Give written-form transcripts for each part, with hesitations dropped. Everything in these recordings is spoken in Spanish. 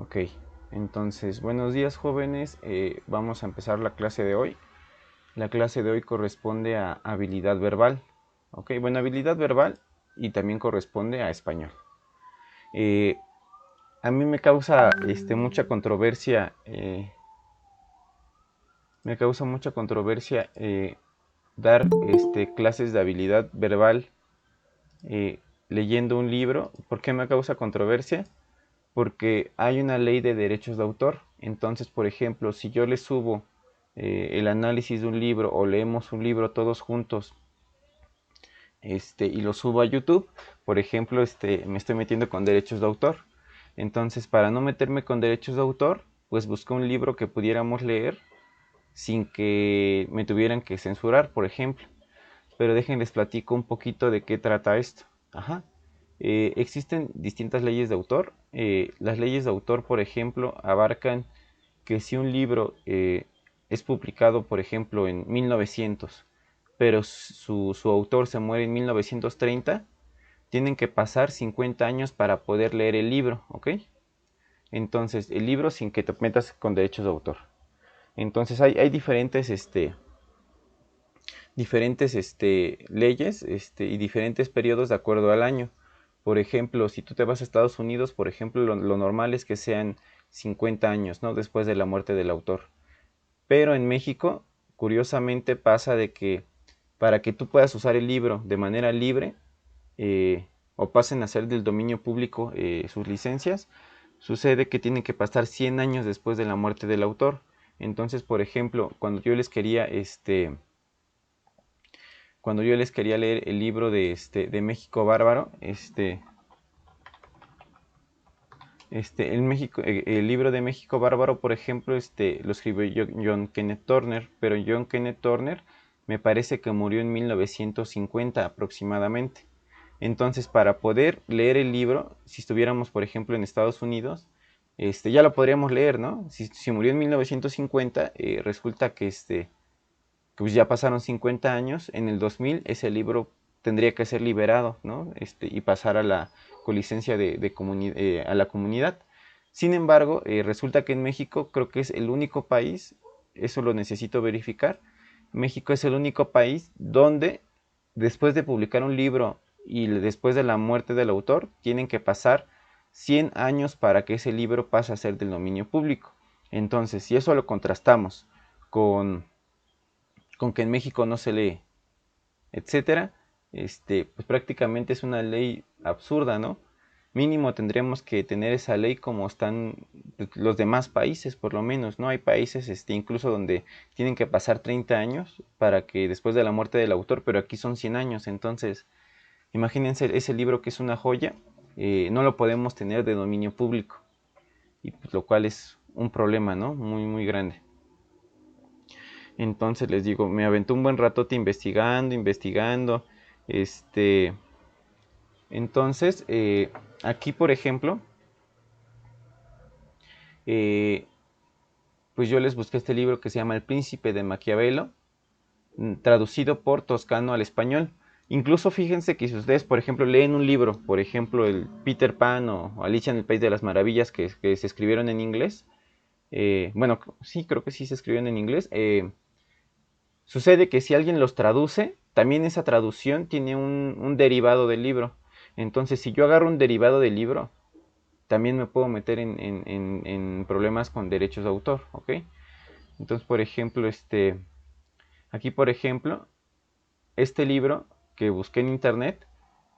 Ok, entonces buenos días jóvenes, vamos a empezar la clase de hoy. La clase de hoy corresponde a habilidad verbal. Ok, bueno, habilidad verbal y también corresponde a español. Eh, a mí mucha controversia, dar clases de habilidad verbal eh, leyendo un libro. ¿Por qué me causa controversia? Porque hay una ley de derechos de autor. Entonces, por ejemplo, si yo le subo el análisis de un libro o leemos un libro todos juntos y lo subo a YouTube, por ejemplo, me estoy metiendo con derechos de autor. Entonces, para no meterme con derechos de autor, pues busqué un libro que pudiéramos leer sin que me tuvieran que censurar, por ejemplo. Pero déjenles platico un poquito de qué trata esto. Ajá. Existen distintas leyes de autor. Las leyes de autor, por ejemplo, abarcan que si un libro es publicado, por ejemplo, en 1900, pero su autor se muere en 1930, tienen que pasar 50 años para poder leer el libro, ¿ok? Entonces, el libro sin que te metas con derechos de autor. Entonces, hay diferentes leyes y diferentes periodos de acuerdo al año. Por ejemplo, si tú te vas a Estados Unidos, por ejemplo, lo normal es que sean 50 años, ¿no? Después de la muerte del autor. Pero en México, curiosamente pasa de que para que tú puedas usar el libro de manera libre o pasen a ser del dominio público sus licencias, sucede que tienen que pasar 100 años después de la muerte del autor. Entonces, por ejemplo, cuando yo les quería leer el libro de México Bárbaro, el libro de México Bárbaro, por ejemplo, lo escribió John Kenneth Turner, pero John Kenneth Turner me parece que murió en 1950 aproximadamente. Entonces, para poder leer el libro, si estuviéramos, por ejemplo, en Estados Unidos, ya lo podríamos leer, ¿no? Si murió en 1950, resulta que pues ya pasaron 50 años, en el 2000 ese libro tendría que ser liberado, ¿no? Y pasar a la colicencia a la comunidad. Sin embargo, resulta que en México creo que es el único país, eso lo necesito verificar, México es el único país donde después de publicar un libro y después de la muerte del autor, tienen que pasar 100 años para que ese libro pase a ser del dominio público. Entonces, si eso lo contrastamos con que en México no se lee, etcétera, pues prácticamente es una ley absurda, ¿no? Mínimo tendríamos que tener esa ley como están los demás países, por lo menos, ¿no? Hay países incluso donde tienen que pasar 30 años para que después de la muerte del autor, pero aquí son 100 años, entonces imagínense ese libro que es una joya, no lo podemos tener de dominio público, y pues, lo cual es un problema, ¿no? Muy, muy grande. Entonces les digo, me aventé un buen ratote investigando. Este, entonces, aquí por ejemplo, eh, pues yo les busqué este libro que se llama El Príncipe de Maquiavelo, traducido por Toscano al español. Incluso fíjense que si ustedes, por ejemplo, leen un libro, por ejemplo, el Peter Pan o Alicia en el País de las Maravillas, que se escribieron en inglés, bueno, sí, creo que sí se escribieron en inglés, sucede que si alguien los traduce, también esa traducción tiene un derivado del libro. Entonces, si yo agarro un derivado del libro, también me puedo meter en problemas con derechos de autor, ¿ok? Entonces, por ejemplo, aquí, por ejemplo, este libro que busqué en internet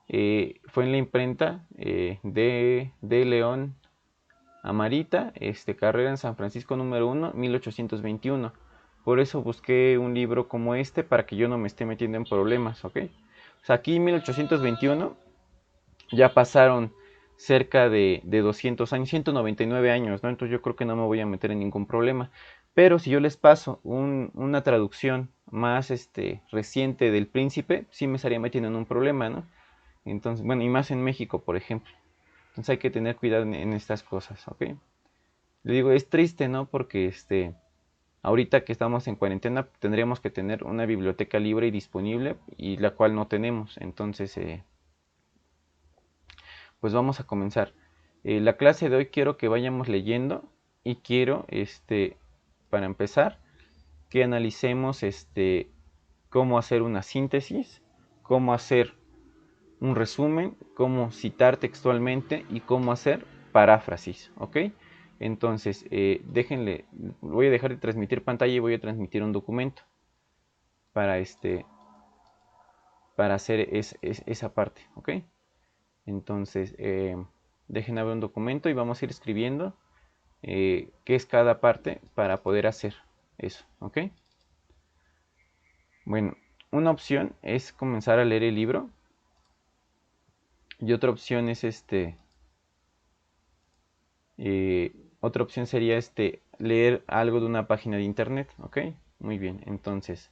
fue en la imprenta de León Amarita, carrera en San Francisco número 1, 1821. Por eso busqué un libro como este para que yo no me esté metiendo en problemas, ¿ok? O sea, aquí en 1821 ya pasaron cerca de 200 años, 199 años, ¿no? Entonces yo creo que no me voy a meter en ningún problema. Pero si yo les paso una traducción más reciente del Príncipe, sí me estaría metiendo en un problema, ¿no? Entonces, bueno, y más en México, por ejemplo. Entonces hay que tener cuidado en estas cosas, ¿ok? Le digo, es triste, ¿no? Porque ahorita que estamos en cuarentena tendríamos que tener una biblioteca libre y disponible y la cual no tenemos. Entonces, pues vamos a comenzar. La clase de hoy quiero que vayamos leyendo y quiero, para empezar, que analicemos cómo hacer una síntesis, cómo hacer un resumen, cómo citar textualmente y cómo hacer paráfrasis, ¿ok? Entonces, voy a dejar de transmitir pantalla y voy a transmitir un documento para, para hacer esa parte, ¿ok? Entonces, dejen abrir un documento y vamos a ir escribiendo qué es cada parte para poder hacer eso, ¿ok? Bueno, una opción es comenzar a leer el libro y otra opción es otra opción sería leer algo de una página de internet, ¿ok? Muy bien, entonces,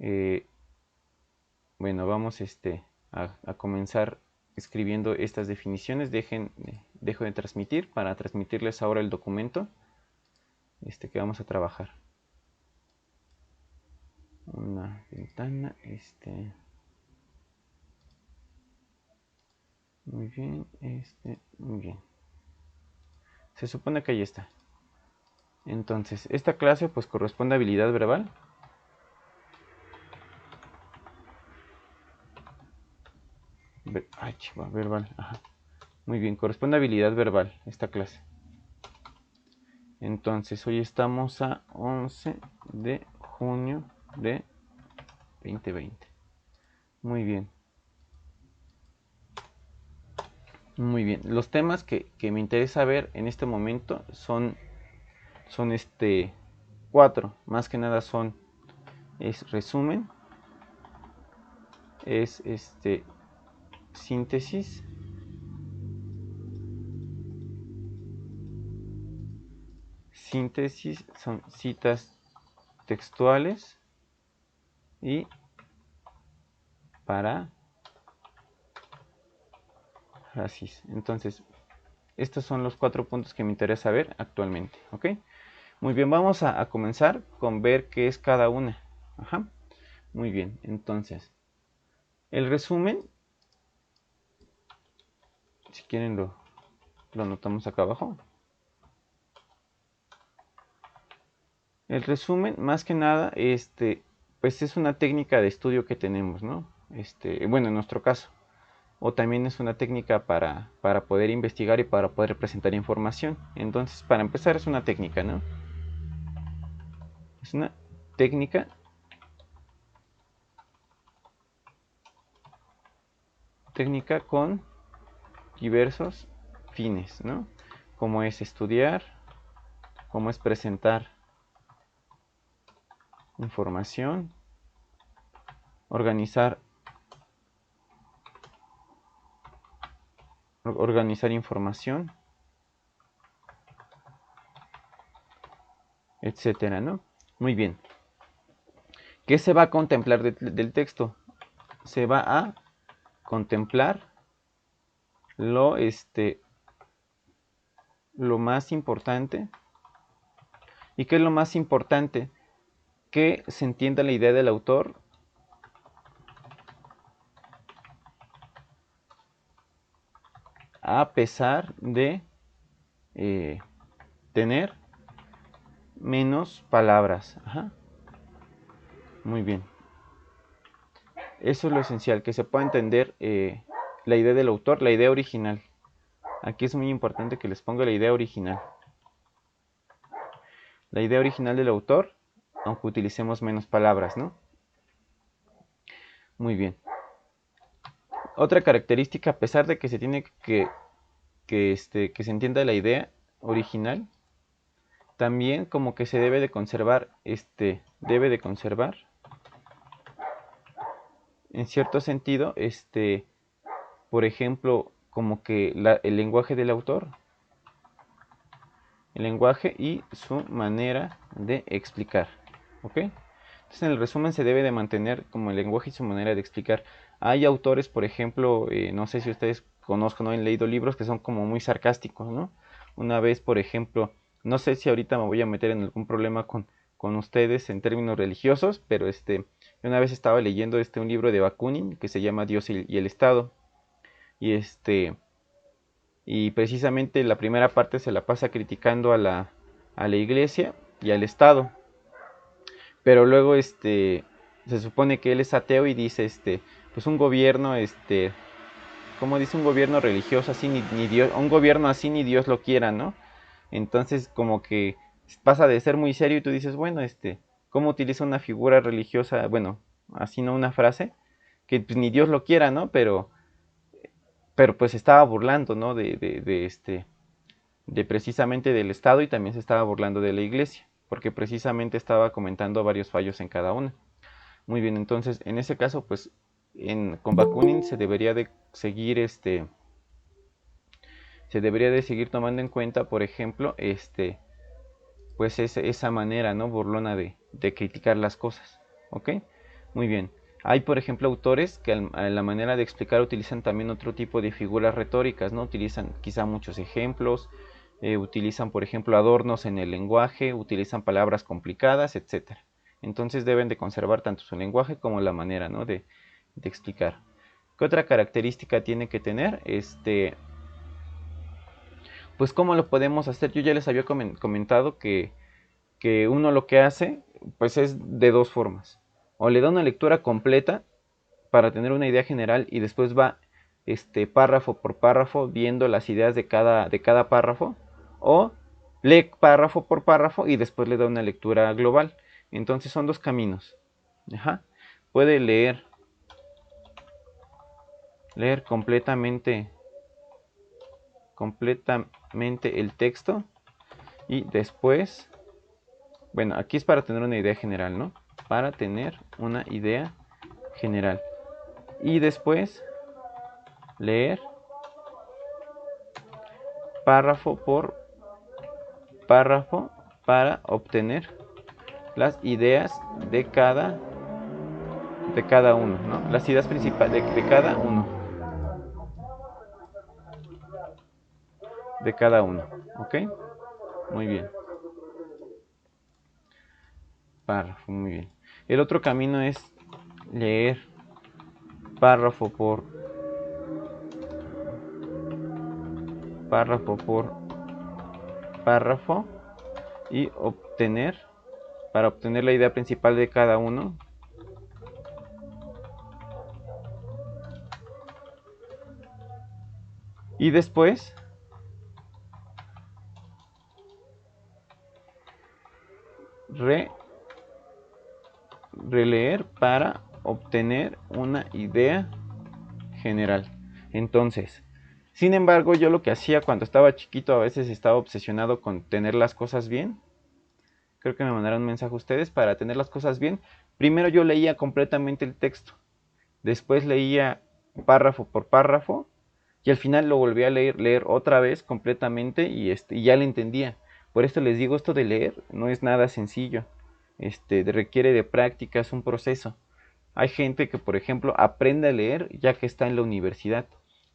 eh, bueno, vamos a comenzar escribiendo estas definiciones. Dejo de transmitir para transmitirles ahora el documento que vamos a trabajar. Una ventana, muy bien, muy bien. Se supone que ahí está. Entonces, esta clase pues corresponde a habilidad verbal. Verbal, ajá. Muy bien, corresponde a habilidad verbal esta clase. Entonces, hoy estamos a 11 de junio de 2020. Muy bien. Muy bien. Los temas que me interesa ver en este momento son 4. Más que nada es resumen, es síntesis, son citas textuales y paráfrasis. Entonces, estos son los 4 puntos que me interesa ver actualmente, ¿ok? Muy bien, vamos a comenzar con ver qué es cada una. Ajá. Muy bien, entonces, el resumen, si quieren lo anotamos acá abajo. El resumen, más que nada, pues es una técnica de estudio que tenemos, ¿no? Bueno, en nuestro caso. O también es una técnica para poder investigar y para poder presentar información. Entonces, para empezar, es una técnica, ¿no? Es una técnica con diversos fines, ¿no? Como es estudiar, como es presentar información, organizar información, etcétera, ¿no? Muy bien. ¿Qué se va a contemplar del texto? Se va a contemplar lo más importante. ¿Y qué es lo más importante? Que se entienda la idea del autor a pesar de tener menos palabras. Ajá. Muy bien. Eso es lo esencial, que se pueda entender la idea del autor, la idea original. Aquí es muy importante que les ponga la idea original. La idea original del autor, aunque utilicemos menos palabras, ¿no? Muy bien. Otra característica, a pesar de que se tiene que se entienda la idea original, también como que se debe de conservar, en cierto sentido, por ejemplo, como que el lenguaje del autor, el lenguaje y su manera de explicar, ¿ok? Entonces en el resumen se debe de mantener como el lenguaje y su manera de explicar. Hay autores, por ejemplo, no sé si ustedes conozcan o han leído libros que son como muy sarcásticos, ¿no? Una vez, por ejemplo, no sé si ahorita me voy a meter en algún problema con ustedes en términos religiosos, pero una vez estaba leyendo un libro de Bakunin que se llama Dios y el Estado. Y y precisamente la primera parte se la pasa criticando a la iglesia y al Estado, pero luego se supone que él es ateo y dice pues un gobierno como dice, un gobierno religioso así ni Dios, un gobierno así ni Dios lo quiera, ¿no? Entonces como que pasa de ser muy serio y tú dices, bueno, ¿cómo utiliza una figura religiosa, bueno, así no una frase, que pues, ni Dios lo quiera, ¿no? Pero pues estaba burlando, ¿no? De precisamente del Estado y también se estaba burlando de la iglesia, porque precisamente estaba comentando varios fallos en cada una. Muy bien, entonces en ese caso, pues con Bakunin se debería de seguir se debería de seguir tomando en cuenta, por ejemplo, pues esa manera, ¿no? Burlona de criticar las cosas, ¿ok? Muy bien. Hay, por ejemplo, autores que a la manera de explicar utilizan también otro tipo de figuras retóricas, ¿no? Utilizan quizá muchos ejemplos, utilizan, por ejemplo, adornos en el lenguaje, utilizan palabras complicadas, etcétera. Entonces deben de conservar tanto su lenguaje como la manera, ¿no? de explicar. ¿Qué otra característica tiene que tener? Pues cómo lo podemos hacer. Yo ya les había comentado que uno lo que hace pues es de dos formas. O le da una lectura completa para tener una idea general y después va párrafo por párrafo viendo las ideas de cada párrafo, o lee párrafo por párrafo y después le da una lectura global. Entonces son dos caminos. Ajá. Puede leer completamente el texto y después, bueno, aquí es para tener una idea general, ¿no? Para tener una idea general. Y después leer párrafo por párrafo para obtener las ideas de cada uno, ¿no? Las ideas principales de cada uno. De cada uno, ¿ok? Muy bien. Párrafo, muy bien. El otro camino es leer párrafo por párrafo por párrafo y para obtener la idea principal de cada uno. Y después releer para obtener una idea general. Entonces, sin embargo, yo lo que hacía cuando estaba chiquito, a veces estaba obsesionado con tener las cosas bien. Creo que me mandaron un mensaje a ustedes para tener las cosas bien. Primero yo leía completamente el texto, después leía párrafo por párrafo y al final lo volví a leer otra vez completamente y ya le entendía. Por esto les digo, esto de leer no es nada sencillo. Requiere de práctica, es un proceso. Hay gente que, por ejemplo, aprende a leer ya que está en la universidad.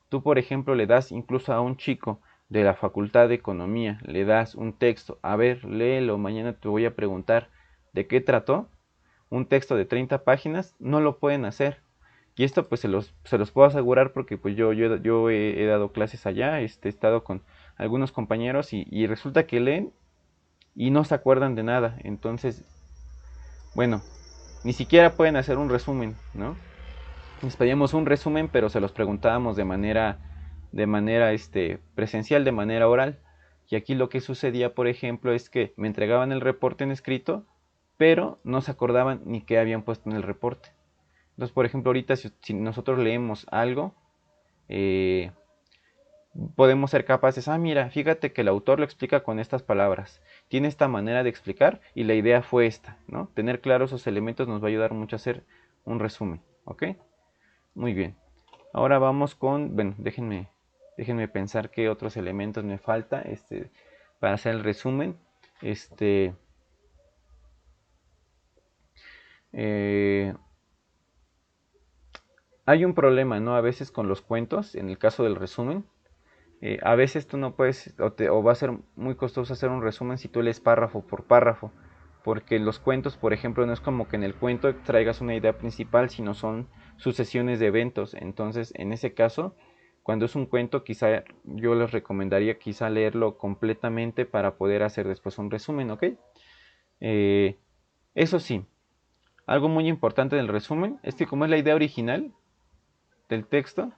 Tú, por ejemplo, le das incluso a un chico de la Facultad de Economía, le das un texto, a ver, léelo, mañana te voy a preguntar de qué trató. Un texto de 30 páginas, no lo pueden hacer. Y esto pues se los puedo asegurar porque pues yo he dado clases allá, he estado con algunos compañeros y resulta que leen y no se acuerdan de nada. Entonces, bueno, ni siquiera pueden hacer un resumen, ¿no? Les pedíamos un resumen, pero se los preguntábamos de manera presencial, de manera oral. Y aquí lo que sucedía, por ejemplo, es que me entregaban el reporte en escrito, pero no se acordaban ni qué habían puesto en el reporte. Entonces, por ejemplo, ahorita si nosotros leemos algo, eh, podemos ser capaces, mira, fíjate que el autor lo explica con estas palabras, tiene esta manera de explicar y la idea fue esta, ¿no? Tener claros esos elementos nos va a ayudar mucho a hacer un resumen, ¿ok? Muy bien. Ahora vamos con, bueno, déjenme pensar qué otros elementos me falta, para hacer el resumen. Eh, Hay un problema, ¿no? A veces con los cuentos, en el caso del resumen, a veces tú no puedes, o va a ser muy costoso hacer un resumen si tú lees párrafo por párrafo, porque los cuentos, por ejemplo, no es como que en el cuento traigas una idea principal, sino son sucesiones de eventos. Entonces, en ese caso, cuando es un cuento, quizá yo les recomendaría quizá leerlo completamente para poder hacer después un resumen, ¿ok? Eso sí, algo muy importante del resumen es que como es la idea original del texto,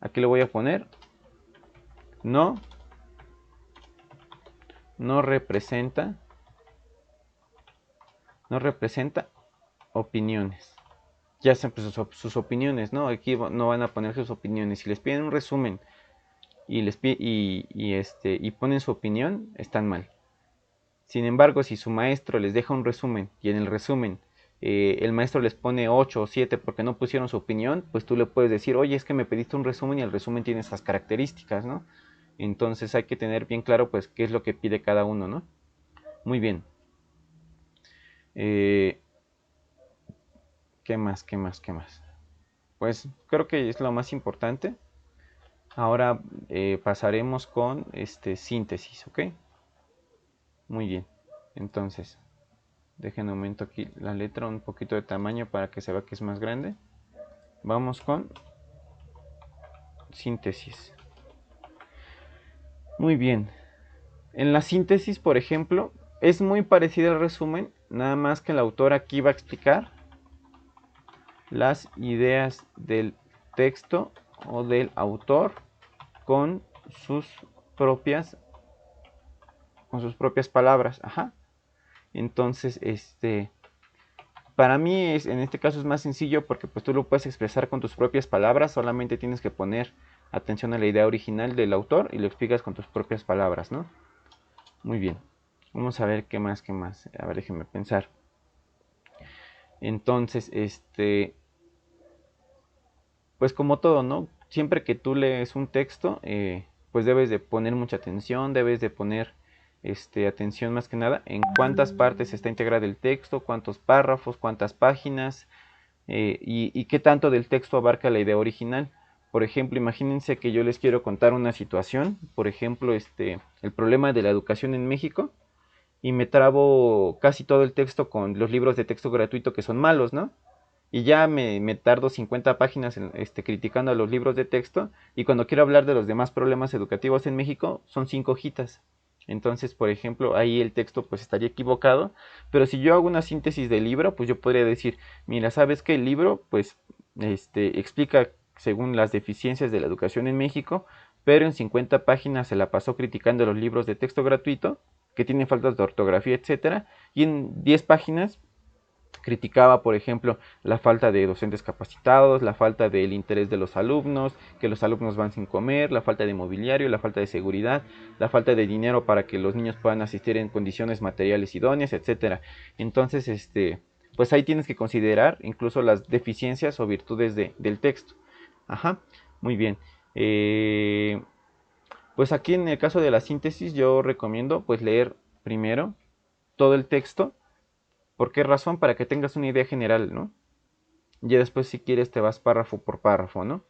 aquí le voy a poner no, no representa opiniones. Ya sean pues, sus opiniones, ¿no? Aquí no van a poner sus opiniones. Si les piden un resumen y ponen su opinión, están mal. Sin embargo, si su maestro les deja un resumen y en el resumen el maestro les pone 8 o 7 porque no pusieron su opinión, pues tú le puedes decir, oye, es que me pediste un resumen y el resumen tiene esas características, ¿no? Entonces hay que tener bien claro pues qué es lo que pide cada uno, ¿no? Muy bien. ¿Qué más? ¿Qué más? ¿Qué más? Pues creo que es lo más importante. Ahora pasaremos con síntesis, ¿ok? Muy bien. Entonces, dejen aumento aquí la letra un poquito de tamaño para que se vea que es más grande. Vamos con síntesis. Muy bien. En la síntesis, por ejemplo, es muy parecido al resumen, nada más que el autor aquí va a explicar las ideas del texto o del autor con sus propias palabras. Ajá. Entonces, para mí en este caso es más sencillo porque pues tú lo puedes expresar con tus propias palabras, solamente tienes que poner atención a la idea original del autor y lo explicas con tus propias palabras, ¿no? Muy bien. Vamos a ver qué más, qué más. A ver, déjenme pensar. Entonces, pues como todo, ¿no? Siempre que tú lees un texto, pues debes de poner mucha atención, debes de poner atención más que nada en cuántas partes está integrado el texto, cuántos párrafos, cuántas páginas y qué tanto del texto abarca la idea original. Por ejemplo, imagínense que yo les quiero contar una situación, por ejemplo, el problema de la educación en México, y me trabo casi todo el texto con los libros de texto gratuito que son malos, ¿no? Y ya me tardo 50 páginas criticando a los libros de texto y cuando quiero hablar de los demás problemas educativos en México son 5 hojitas. Entonces, por ejemplo, ahí el texto pues estaría equivocado, pero si yo hago una síntesis del libro, pues yo podría decir, mira, ¿sabes qué? El libro pues explica según las deficiencias de la educación en México, pero en 50 páginas se la pasó criticando los libros de texto gratuito, que tienen faltas de ortografía, etcétera, y en 10 páginas criticaba, por ejemplo, la falta de docentes capacitados, la falta del interés de los alumnos, que los alumnos van sin comer, la falta de mobiliario, la falta de seguridad, la falta de dinero para que los niños puedan asistir en condiciones materiales idóneas, etcétera. Entonces, pues ahí tienes que considerar incluso las deficiencias o virtudes del texto. Ajá, muy bien. Pues aquí en el caso de la síntesis yo recomiendo pues leer primero todo el texto. ¿Por qué razón? Para que tengas una idea general, ¿no? Ya después si quieres te vas párrafo por párrafo, ¿no?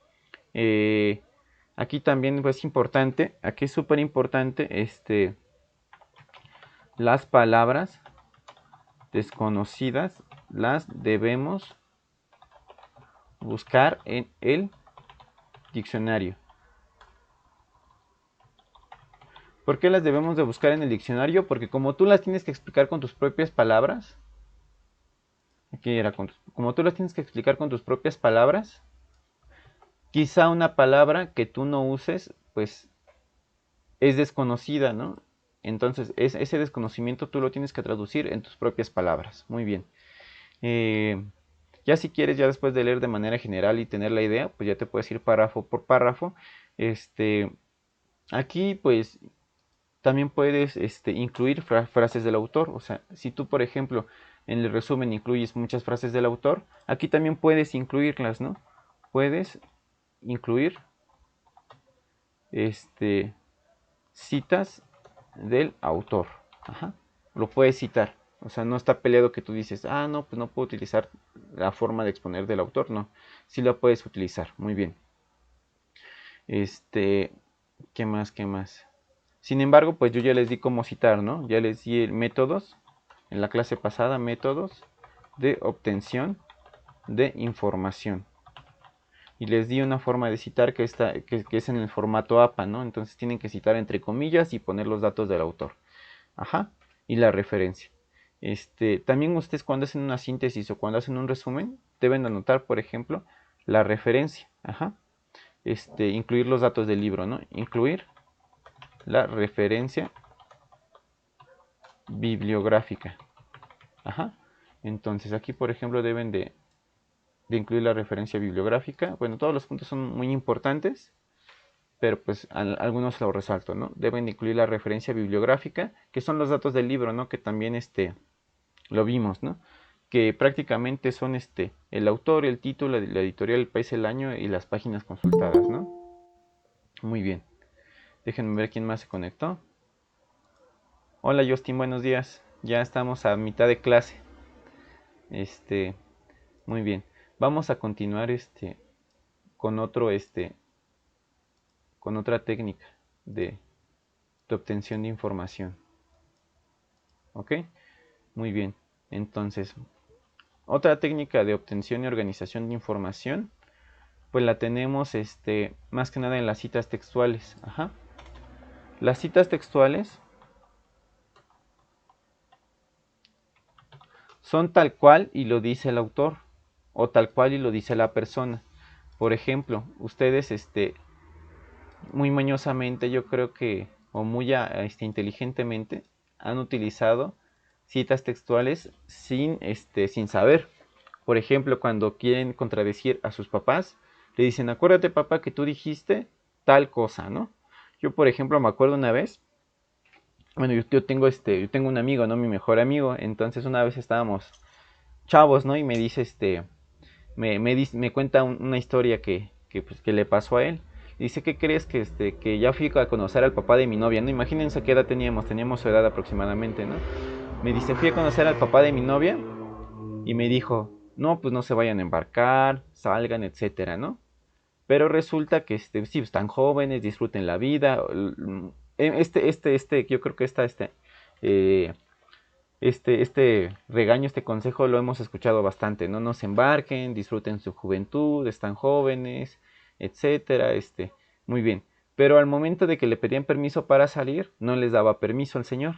Aquí también pues, es importante, aquí es súper importante, las palabras desconocidas las debemos buscar en el diccionario. ¿Por qué las debemos de buscar en el diccionario? Porque como tú las tienes que explicar con tus propias palabras, aquí era como tú las tienes que explicar con tus propias palabras, quizá una palabra que tú no uses, pues es desconocida, ¿no? Entonces, ese desconocimiento tú lo tienes que traducir en tus propias palabras. Muy bien. Ya si quieres, ya después de leer de manera general y tener la idea, pues ya te puedes ir párrafo por párrafo. Aquí, pues, también puedes incluir frases del autor. O sea, si tú, por ejemplo, en el resumen incluyes muchas frases del autor, aquí también puedes incluirlas, ¿no? Puedes incluir citas del autor. Ajá. Lo puedes citar. O sea, no está peleado que tú dices, ah, no, pues no puedo utilizar la forma de exponer del autor. No, sí lo puedes utilizar. Muy bien. ¿Qué más? ¿Qué más? Sin embargo, pues yo ya les di cómo citar, ¿no? Ya les di métodos, en la clase pasada, métodos de obtención de información. y les di una forma de citar que es en el formato APA, ¿no? Entonces tienen que citar entre comillas y poner los datos del autor. Ajá, y la referencia. También ustedes cuando hacen una síntesis o cuando hacen un resumen, deben anotar, por ejemplo, la referencia. Ajá. Incluir los datos del libro, ¿no? Incluir la referencia bibliográfica. Ajá. Entonces aquí, por ejemplo, deben de incluir la referencia bibliográfica. Bueno, todos los puntos son muy importantes, pero pues algunos lo resalto, ¿no? Deben de incluir la referencia bibliográfica, que son los datos del libro, ¿no? Que también lo vimos, ¿no? Que prácticamente son el autor, el título, la editorial, el país, el año y las páginas consultadas, ¿no? Muy bien. Déjenme ver quién más se conectó. Hola Justin, buenos días. Ya estamos a mitad de clase. Muy bien. Vamos a continuar con otro con otra técnica de obtención de información. ¿Ok? Muy bien. Entonces, otra técnica de obtención y organización de información, pues la tenemos más que nada en las citas textuales. Ajá. Las citas textuales son tal cual y lo dice el autor, o tal cual y lo dice la persona. Por ejemplo, ustedes muy mañosamente, yo creo que, o muy inteligentemente, han utilizado citas textuales sin saber. Por ejemplo, cuando quieren contradecir a sus papás, le dicen, acuérdate papá que tú dijiste tal cosa, ¿no? Yo, por ejemplo, me acuerdo una vez, bueno, yo tengo un amigo, ¿no? Mi mejor amigo, entonces una vez estábamos chavos, ¿no? Y me dice, me cuenta una historia pues, que le pasó a él. Dice, ¿qué crees? Que ya fui a conocer al papá de mi novia, ¿no? Imagínense qué edad teníamos su edad aproximadamente, ¿no? Me dice, fui a conocer al papá de mi novia y me dijo, no, pues no se vayan a embarcar, salgan, etcétera, ¿no? Pero resulta que, sí, están jóvenes, disfruten la vida. Yo creo que eh, regaño, este consejo lo hemos escuchado bastante, ¿no? No se embarquen, disfruten su juventud, están jóvenes, etcétera, muy bien. Pero al momento de que le pedían permiso para salir, no les daba permiso el señor.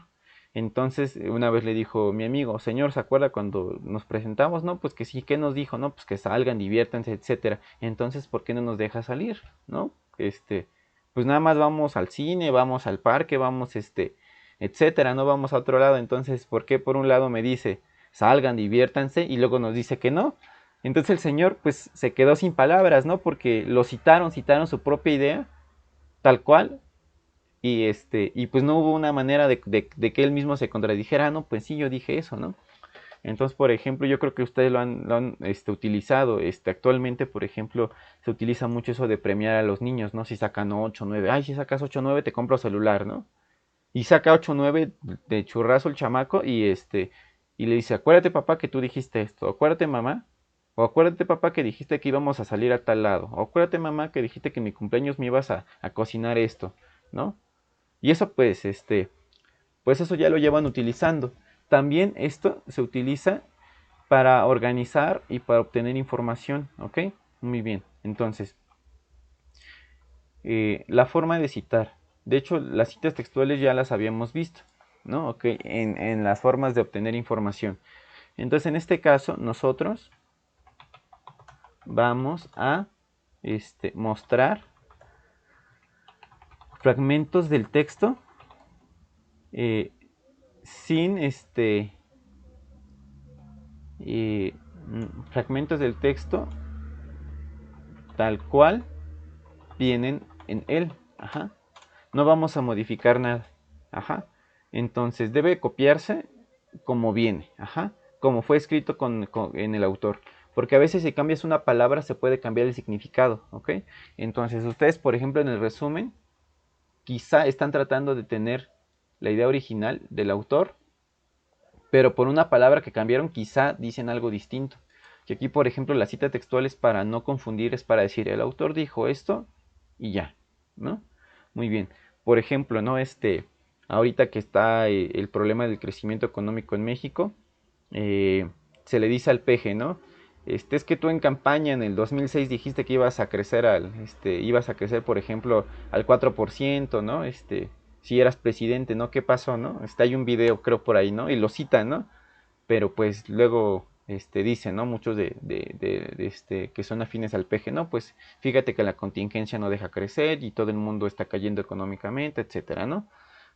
Entonces, una vez le dijo mi amigo, señor, ¿se acuerda cuando nos presentamos? No, pues que sí, ¿qué nos dijo? No, pues que salgan, diviértanse, etcétera. Entonces, ¿por qué no nos deja salir? ¿No? Pues nada más vamos al cine, vamos al parque, vamos, etcétera, no vamos a otro lado. Entonces, ¿por qué por un lado me dice, salgan, diviértanse, y luego nos dice que no? Entonces el señor, pues, se quedó sin palabras, ¿no? Porque lo citaron su propia idea, tal cual, y pues no hubo una manera de que él mismo se contradijera. No, pues sí, yo dije eso, ¿no? Entonces, por ejemplo, yo creo que ustedes lo han utilizado. Actualmente, por ejemplo, se utiliza mucho eso de premiar a los niños, ¿no? Si sacan 8 9, ay, si sacas 8 9 te compro celular, ¿no? Y saca 8 9 de churrazo el chamaco y le dice, acuérdate papá que tú dijiste esto, acuérdate mamá, o acuérdate papá que dijiste que íbamos a salir a tal lado, o acuérdate mamá que dijiste que en mi cumpleaños me ibas a cocinar esto, ¿no? Y eso pues eso ya lo llevan utilizando. También esto se utiliza para organizar y para obtener información, ¿ok? Muy bien, entonces, la forma de citar. De hecho, las citas textuales ya las habíamos visto, ¿no? Ok, en las formas de obtener información. Entonces, en este caso, nosotros vamos a mostrar fragmentos del texto eh, sin fragmentos del texto tal cual vienen en él. Ajá. No vamos a modificar nada. Ajá. Entonces debe copiarse como viene. Ajá. Como fue escrito en el autor. Porque a veces si cambias una palabra se puede cambiar el significado. ¿Ok? Entonces ustedes, por ejemplo, en el resumen, quizá están tratando de tener la idea original del autor, pero por una palabra que cambiaron quizá dicen algo distinto. Y aquí, por ejemplo, la cita textual es para no confundir, es para decir, el autor dijo esto y ya, ¿no? Muy bien. Por ejemplo, ¿no? Ahorita que está el problema del crecimiento económico en México, se le dice al peje, ¿no? es que tú en campaña en el 2006 dijiste que ibas a crecer ibas a crecer, por ejemplo, al 4%, ¿no? Si eras presidente, ¿no? ¿Qué pasó, no? Hay un video, creo, por ahí, ¿no? Y lo citan, ¿no? Pero pues luego, dicen, ¿no? Muchos que son afines al PG, ¿no? Pues fíjate que la contingencia no deja crecer y todo el mundo está cayendo económicamente, etcétera, ¿no?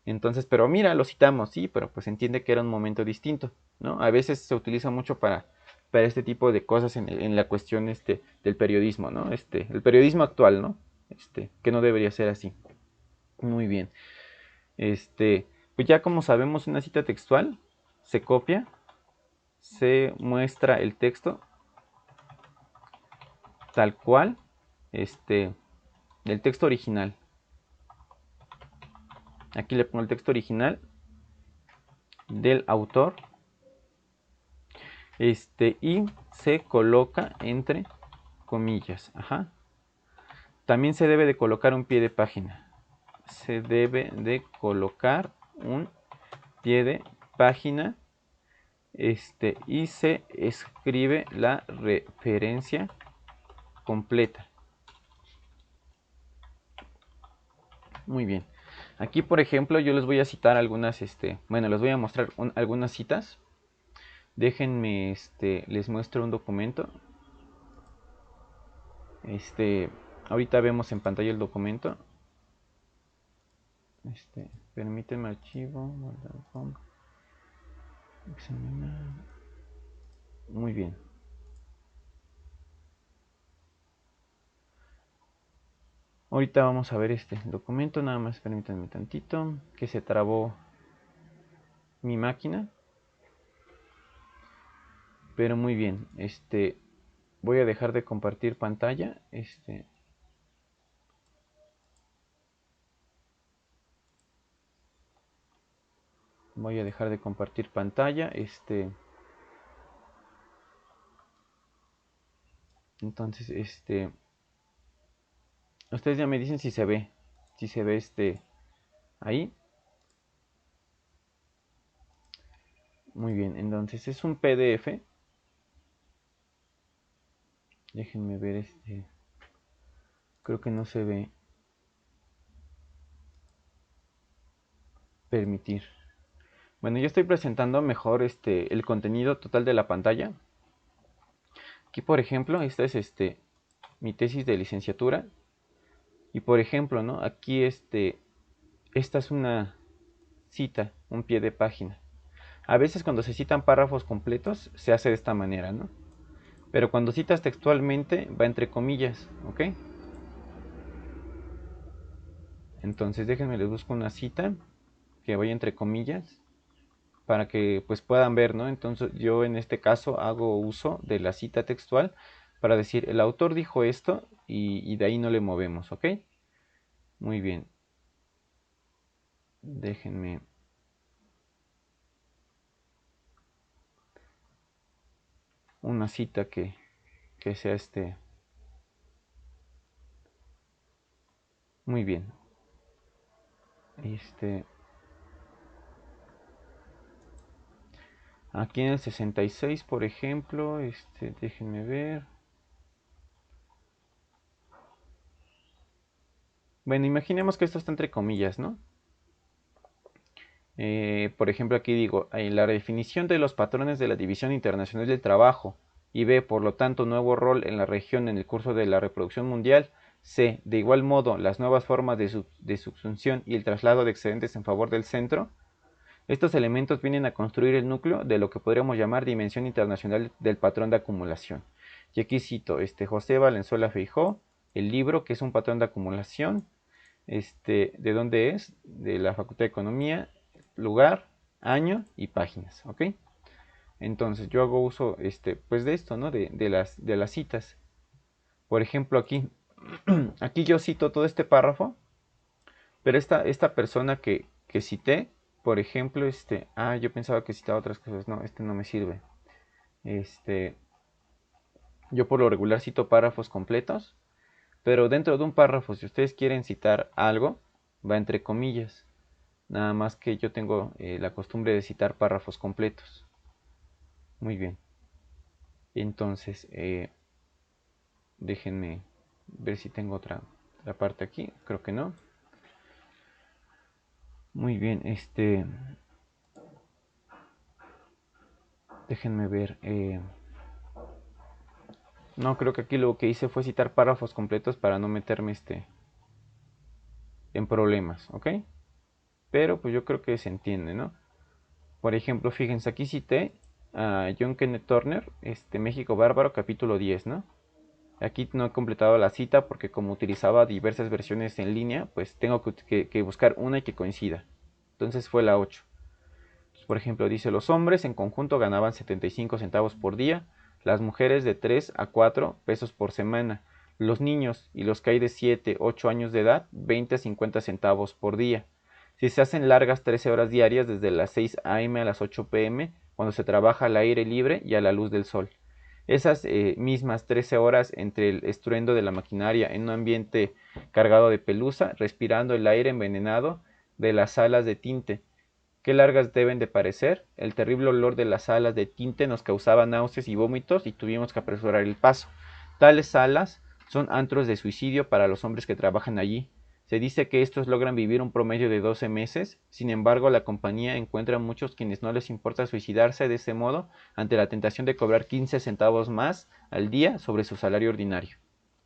Entonces, pero mira, lo citamos, sí, pero pues entiende que era un momento distinto, ¿no? A veces se utiliza mucho para este tipo de cosas en la cuestión del periodismo, ¿no? El periodismo actual, ¿no? Que no debería ser así. Muy bien. Este, pues ya como sabemos, una cita textual se copia, se muestra el texto tal cual, el texto original. Aquí le pongo el texto original del autor, y se coloca entre comillas. Ajá. También se debe de colocar un pie de página. Se debe de colocar un pie de página, y se escribe la referencia completa. Muy bien. Aquí, por ejemplo, yo les voy a citar algunas, bueno, les voy a mostrar algunas citas. Déjenme, les muestro un documento. Ahorita vemos en pantalla el documento. Permíteme archivo, examinar. Muy bien. Ahorita vamos a ver este documento, nada más permítanme tantito, que se trabó mi máquina. Pero muy bien, voy a dejar de compartir pantalla, voy a dejar de compartir pantalla, entonces, ustedes ya me dicen si se ve ahí. Muy bien, entonces es un PDF. Déjenme ver creo que no se ve. Permitir. Bueno, yo estoy presentando mejor el contenido total de la pantalla. Aquí, por ejemplo, esta es mi tesis de licenciatura. Y por ejemplo, ¿no? Aquí esta es una cita, un pie de página. A veces cuando se citan párrafos completos se hace de esta manera, ¿no? Pero cuando citas textualmente va entre comillas, ¿ok? Entonces déjenme les busco una cita que vaya entre comillas para que pues puedan ver, ¿no? Entonces yo en este caso hago uso de la cita textual para decir el autor dijo esto y de ahí no le movemos, ¿ok? Muy bien. Déjenme. Una cita que sea muy bien. Aquí en el 66, por ejemplo, déjenme ver. Bueno, imaginemos que esto está entre comillas, ¿no? Por ejemplo, aquí digo, la definición de los patrones de la División Internacional del Trabajo y B, por lo tanto, nuevo rol en la región en el curso de la reproducción mundial. C, de igual modo, las nuevas formas de subsunción y el traslado de excedentes en favor del centro. Estos elementos vienen a construir el núcleo de lo que podríamos llamar dimensión internacional del patrón de acumulación. Y aquí cito José Valenzuela Feijó, el libro que es un patrón de acumulación. ¿De dónde es? De la Facultad de Economía, lugar, año y páginas, ¿ok? Entonces yo hago uso pues de esto, ¿no? De las citas. Por ejemplo, aquí yo cito todo este párrafo, pero esta persona que cité, por ejemplo, yo pensaba que citaba otras cosas, no, no me sirve. Yo por lo regular cito párrafos completos, pero dentro de un párrafo, si ustedes quieren citar algo, va entre comillas. Nada más que yo tengo la costumbre de citar párrafos completos. Muy bien. Entonces, déjenme ver si tengo otra parte aquí. Creo que no. Muy bien, déjenme ver. No, creo que aquí lo que hice fue citar párrafos completos para no meterme en problemas, ¿ok? Pero pues yo creo que se entiende, ¿no? Por ejemplo, fíjense, aquí cité a John Kenneth Turner, México Bárbaro, capítulo 10, ¿no? Aquí no he completado la cita porque como utilizaba diversas versiones en línea, pues tengo que buscar una que coincida. Entonces fue la 8. Entonces, por ejemplo, dice, los hombres en conjunto ganaban 75 centavos por día, las mujeres de 3 a 4 pesos por semana, los niños y los que hay de 7, 8 años de edad, 20 a 50 centavos por día. Si se hacen largas 13 horas diarias desde las 6 a.m. a las 8 p.m., cuando se trabaja al aire libre y a la luz del sol. Esas mismas 13 horas entre el estruendo de la maquinaria en un ambiente cargado de pelusa, respirando el aire envenenado de las salas de tinte. Qué largas deben de parecer. El terrible olor de las salas de tinte nos causaba náuseas y vómitos y tuvimos que apresurar el paso. Tales salas son antros de suicidio para los hombres que trabajan allí. Se dice que estos logran vivir un promedio de 12 meses, sin embargo la compañía encuentra a muchos quienes no les importa suicidarse de ese modo ante la tentación de cobrar 15 centavos más al día sobre su salario ordinario.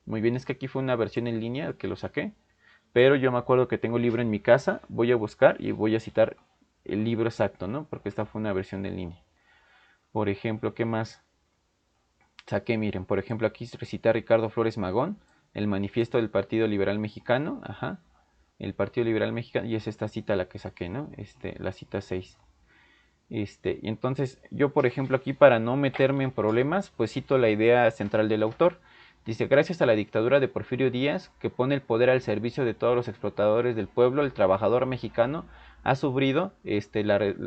Muy bien, es que aquí fue una versión en línea que lo saqué, pero yo me acuerdo que tengo el libro en mi casa, voy a buscar y voy a citar el libro exacto, ¿no? Porque esta fue una versión en línea. Por ejemplo, ¿qué más saqué? Miren, por ejemplo, aquí recita Ricardo Flores Magón, el manifiesto del Partido Liberal Mexicano, ajá, el Partido Liberal Mexicano, y es esta cita la que saqué, ¿no? La cita 6. Y entonces yo, por ejemplo, aquí para no meterme en problemas, pues cito la idea central del autor. Dice, gracias a la dictadura de Porfirio Díaz, que pone el poder al servicio de todos los explotadores del pueblo, el trabajador mexicano ha sufrido,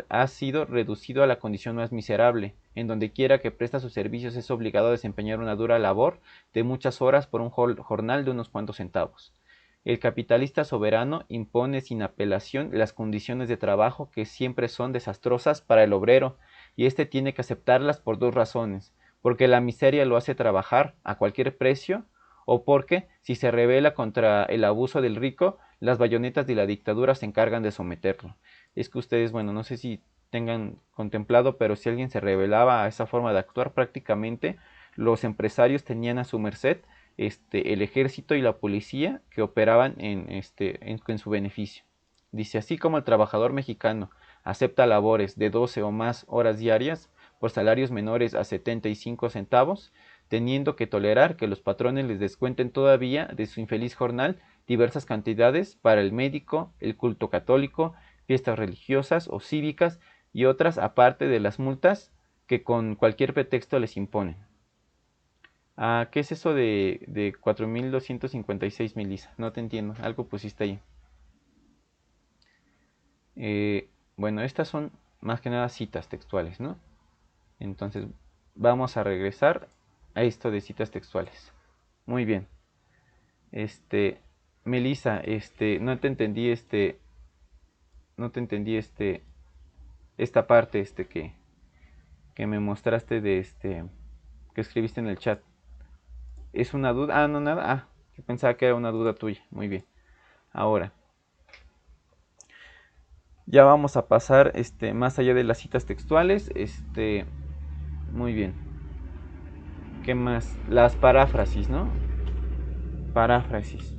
ha sido reducido a la condición más miserable. En donde quiera que presta sus servicios es obligado a desempeñar una dura labor de muchas horas por un jornal de unos cuantos centavos. El capitalista soberano impone sin apelación las condiciones de trabajo que siempre son desastrosas para el obrero, y éste tiene que aceptarlas por dos razones, porque la miseria lo hace trabajar a cualquier precio, o porque, si se rebela contra el abuso del rico, las bayonetas de la dictadura se encargan de someterlo. Es que ustedes, bueno, no sé si tengan contemplado, pero si alguien se rebelaba a esa forma de actuar, prácticamente los empresarios tenían a su merced el ejército y la policía que operaban en su beneficio. Dice, así como el trabajador mexicano acepta labores de 12 o más horas diarias por salarios menores a 75 centavos, teniendo que tolerar que los patrones les descuenten todavía de su infeliz jornal diversas cantidades para el médico, el culto católico, fiestas religiosas o cívicas y otras aparte de las multas que con cualquier pretexto les imponen. Ah, ¿qué es eso de 4256, Melissa? No te entiendo. Algo pusiste ahí. Bueno, estas son más que nada citas textuales, ¿no? Entonces, vamos a regresar a esto de citas textuales. Muy bien. Melissa, no te entendí, no te entendí, esta parte, que me mostraste que escribiste en el chat. ¿Es una duda? Ah, no, nada. Ah, yo pensaba que era una duda tuya. Muy bien. Ahora, ya vamos a pasar más allá de las citas textuales. Muy bien. ¿Qué más? Las paráfrasis, ¿no? Paráfrasis.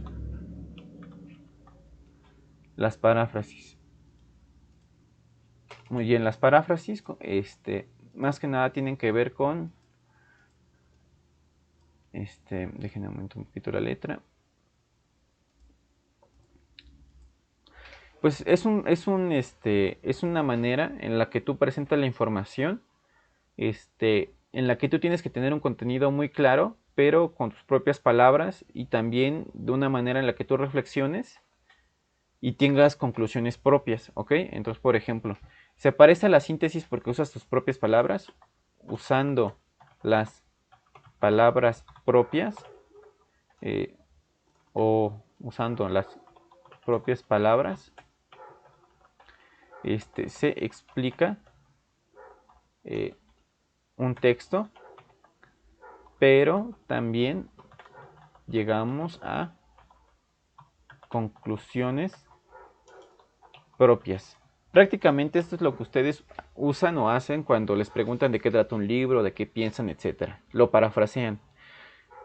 Las paráfrasis. Muy bien, las paráfrasis, más que nada tienen que ver con, déjenme aumentar un poquito la letra. Pues es una manera en la que tú presentas la información, en la que tú tienes que tener un contenido muy claro, pero con tus propias palabras y también de una manera en la que tú reflexiones y tengas conclusiones propias, ¿ok? Entonces, por ejemplo, se parece a la síntesis porque usas tus propias palabras, usando las palabras propias eh, o usando las propias palabras, se explica un texto pero también llegamos a conclusiones propias. Prácticamente esto es lo que ustedes usan o hacen cuando les preguntan de qué trata un libro, de qué piensan, etcétera. Lo parafrasean.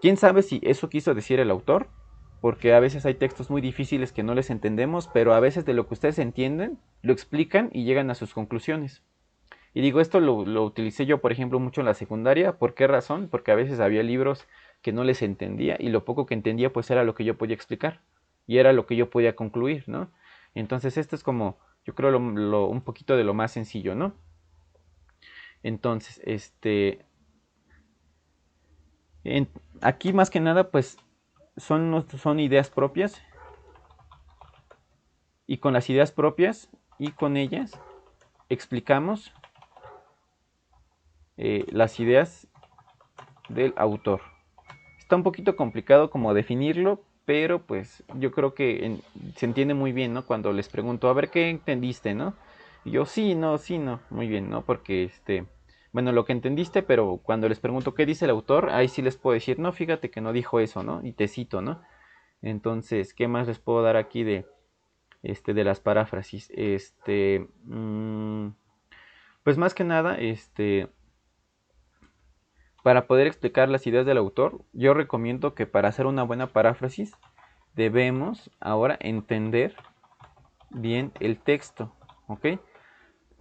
¿Quién sabe si eso quiso decir el autor? Porque a veces hay textos muy difíciles que no les entendemos, pero a veces de lo que ustedes entienden, lo explican y llegan a sus conclusiones. Y digo, esto lo utilicé yo, por ejemplo, mucho en la secundaria. ¿Por qué razón? Porque a veces había libros que no les entendía y lo poco que entendía pues era lo que yo podía explicar y era lo que yo podía concluir, ¿no? Entonces esto es como, yo creo, un poquito de lo más sencillo, ¿no? Entonces, aquí más que nada pues son ideas propias y con las ideas propias y con ellas explicamos las ideas del autor. Está un poquito complicado como definirlo, pero pues yo creo que se entiende muy bien, ¿no? Cuando les pregunto, a ver, ¿qué entendiste, no? Y yo, sí, no, muy bien, ¿no? Porque bueno, lo que entendiste, pero cuando les pregunto qué dice el autor, ahí sí les puedo decir, no, fíjate que no dijo eso, ¿no? Y te cito, ¿no? Entonces, ¿qué más les puedo dar aquí de las paráfrasis? Pues más que nada, para poder explicar las ideas del autor, yo recomiendo que para hacer una buena paráfrasis debemos ahora entender bien el texto, ¿ok?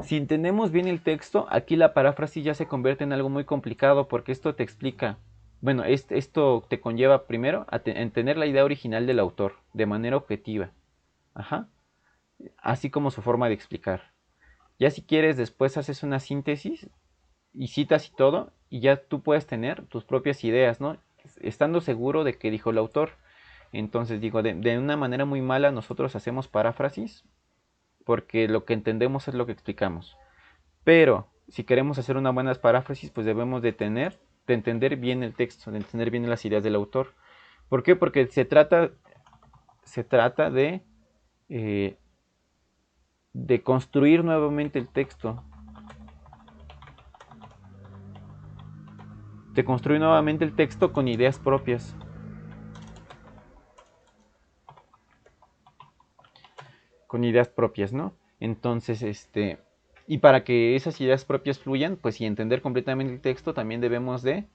Si entendemos bien el texto, aquí la paráfrasis ya se convierte en algo muy complicado porque esto te explica, bueno, esto te conlleva primero a entender la idea original del autor de manera objetiva, ajá, así como su forma de explicar. Ya si quieres, después haces una síntesis y citas y todo, y ya tú puedes tener tus propias ideas, ¿no? Estando seguro de que dijo el autor. Entonces digo, de una manera muy mala nosotros hacemos paráfrasis, porque lo que entendemos es lo que explicamos. Pero si queremos hacer una buena paráfrasis, pues debemos de entender bien el texto, de entender bien las ideas del autor. ¿Por qué? Porque se trata de construir nuevamente el texto, de construir nuevamente el texto con ideas propias. Con ideas propias, ¿no? Entonces, y para que esas ideas propias fluyan, pues y entender completamente el texto, también debemos de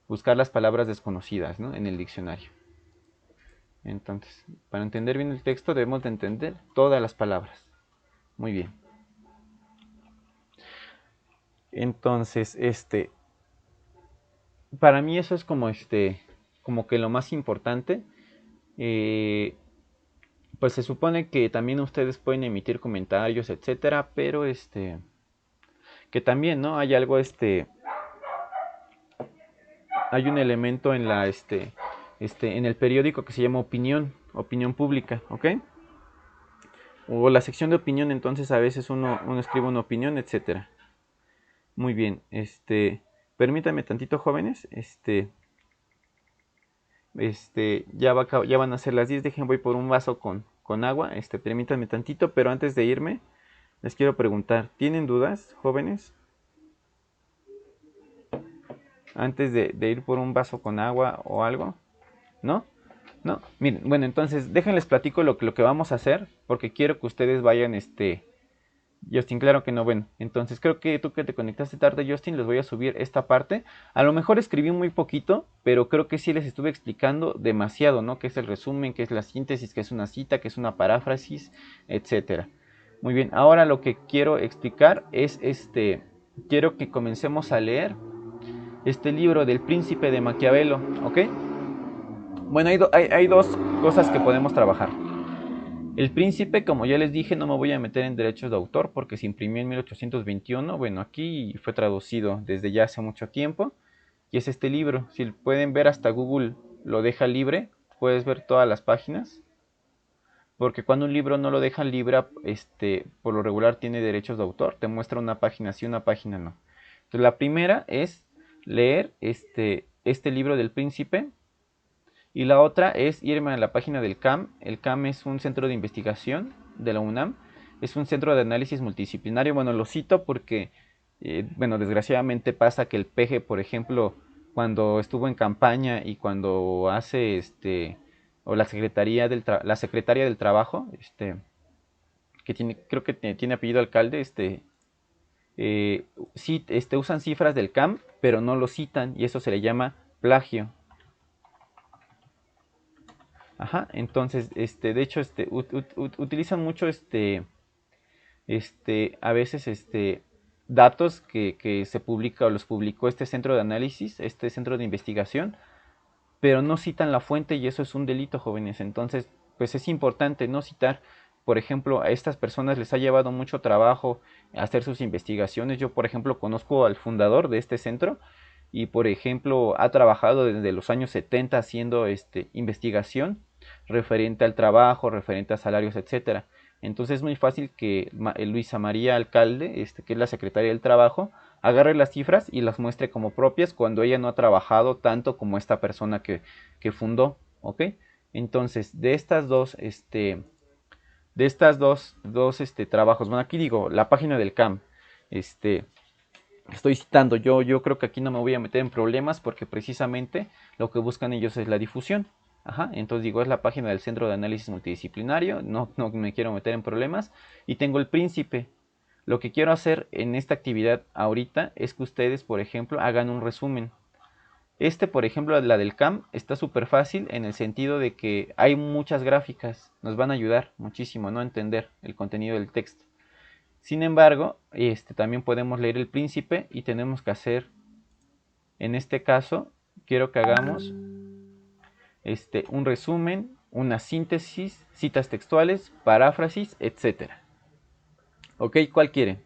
buscar las palabras desconocidas, ¿no? En el diccionario. Entonces, para entender bien el texto debemos de entender todas las palabras. Muy bien. Entonces, para mí eso es como que lo más importante. Pues se supone que también ustedes pueden emitir comentarios, etcétera, pero que también, ¿no? Hay algo, hay un elemento en en el periódico que se llama opinión pública, ¿ok? O la sección de opinión, entonces a veces uno escribe una opinión, etcétera. Muy bien, permítanme tantito, jóvenes, ya van a ser las 10, dejen, voy por un vaso con agua, permítanme tantito, pero antes de irme, les quiero preguntar, ¿tienen dudas, jóvenes? Antes de ir por un vaso con agua o algo, ¿no? No, miren, bueno, entonces déjenles platico lo que vamos a hacer, porque quiero que ustedes vayan, Justin, claro que no, bueno, entonces creo que tú que te conectaste tarde, Justin, les voy a subir esta parte. A lo mejor escribí muy poquito, pero creo que sí les estuve explicando demasiado, ¿no? Qué es el resumen, qué es la síntesis, qué es una cita, qué es una paráfrasis, etcétera. Muy bien, ahora lo que quiero explicar es quiero que comencemos a leer este libro del Príncipe de Maquiavelo, ¿ok? Bueno, hay dos cosas que podemos trabajar. El Príncipe, como ya les dije, no me voy a meter en derechos de autor porque se imprimió en 1821. Bueno, aquí fue traducido desde ya hace mucho tiempo. Y es este libro. Si pueden ver, hasta Google lo deja libre. Puedes ver todas las páginas. Porque cuando un libro no lo dejan libre, por lo regular tiene derechos de autor. Te muestra una página sí, una página no. Entonces la primera es leer este libro del Príncipe. Y la otra es irme a la página del CAM. El CAM es un centro de investigación de la UNAM. Es un centro de análisis multidisciplinario. Bueno, lo cito porque, bueno, desgraciadamente pasa que el PG, por ejemplo, cuando estuvo en campaña y cuando hace o la secretaria del trabajo, que tiene, creo que tiene apellido alcalde, sí, usan cifras del CAM, pero no lo citan y eso se le llama plagio. Ajá, entonces, de hecho, utilizan mucho, a veces, datos que se publica o los publicó este centro de análisis, este centro de investigación, pero no citan la fuente y eso es un delito, jóvenes. Entonces, pues es importante no citar. Por ejemplo, a estas personas les ha llevado mucho trabajo hacer sus investigaciones. Yo, por ejemplo, conozco al fundador de este centro y, por ejemplo, ha trabajado desde los años 70 haciendo investigación referente al trabajo, referente a salarios, etcétera. Entonces es muy fácil que Luisa María Alcalde, que es la secretaria del trabajo, agarre las cifras y las muestre como propias cuando ella no ha trabajado tanto como esta persona que fundó, ¿ok? Entonces, de estas dos trabajos, bueno, aquí digo, la página del CAM, este, estoy citando, yo creo que aquí no me voy a meter en problemas porque precisamente lo que buscan ellos es la difusión. Ajá, entonces digo, es la página del Centro de Análisis Multidisciplinario, no me quiero meter en problemas. Y tengo el Príncipe. Lo que quiero hacer en esta actividad ahorita es que ustedes, por ejemplo, hagan un resumen. Por ejemplo, la del CAM está súper fácil en el sentido de que hay muchas gráficas, nos van a ayudar muchísimo, ¿no? A entender el contenido del texto. Sin embargo, también podemos leer el Príncipe y tenemos que hacer, en este caso, quiero que hagamos un resumen, una síntesis, citas textuales, paráfrasis, etcétera. ¿Ok? ¿Cuál quieren?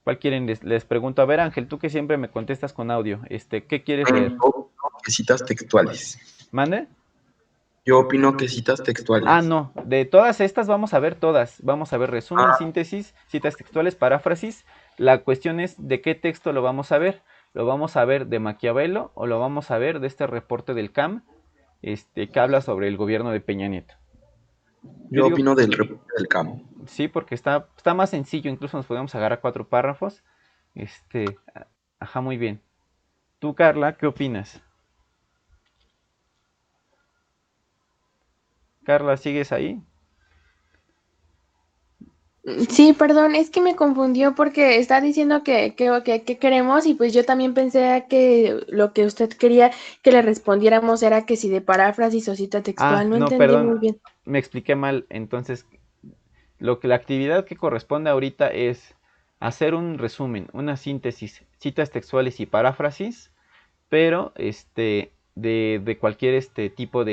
¿Cuál quieren? Les pregunto. A ver, Ángel, tú que siempre me contestas con audio, ¿qué quieres leer? Yo opino que citas textuales. ¿Mande? Yo opino que citas Ah, textuales. no. De todas estas vamos a ver todas. Vamos a ver resumen, Ah, síntesis, citas textuales, paráfrasis. La cuestión es de qué texto lo vamos a ver. ¿Lo vamos a ver de Maquiavelo o lo vamos a ver de este reporte del CAM, que habla sobre el gobierno de Peña Nieto? Yo yo digo, opino del reporte del campo. sí, porque está más sencillo. Incluso nos podemos agarrar 4 párrafos. Este, ajá, muy bien. Tú, Carla, ¿qué opinas? Carla, ¿sigues ahí? Sí, perdón, es que me confundió porque está diciendo que queremos y pues yo también pensé que lo que usted quería que le respondiéramos era que si de paráfrasis o cita Ah, textual, no no, entendí muy perdón, bien. me expliqué mal. Entonces, la actividad que corresponde ahorita es hacer un resumen, una síntesis, citas textuales y paráfrasis, pero de cualquier tipo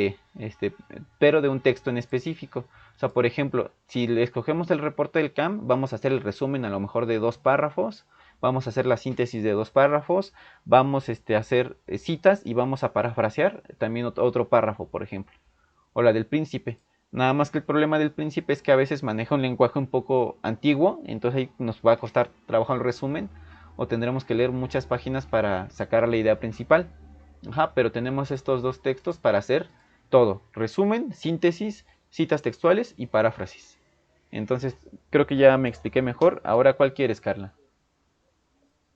pero de un texto en específico. O sea, por ejemplo, si le escogemos el reporte del CAM, vamos a hacer el resumen a lo mejor de 2 párrafos, vamos a hacer la síntesis de 2 párrafos, vamos a hacer citas y vamos a parafrasear también otro párrafo, por ejemplo. O la del príncipe. Nada más que el problema del príncipe es que a veces maneja un lenguaje un poco antiguo, entonces ahí nos va a costar trabajo el resumen o tendremos que leer muchas páginas para sacar la idea principal. Ajá, pero tenemos estos dos textos para hacer todo: resumen, síntesis, citas textuales y paráfrasis. Entonces, creo que ya me expliqué mejor. Ahora, ¿cuál quieres, Carla?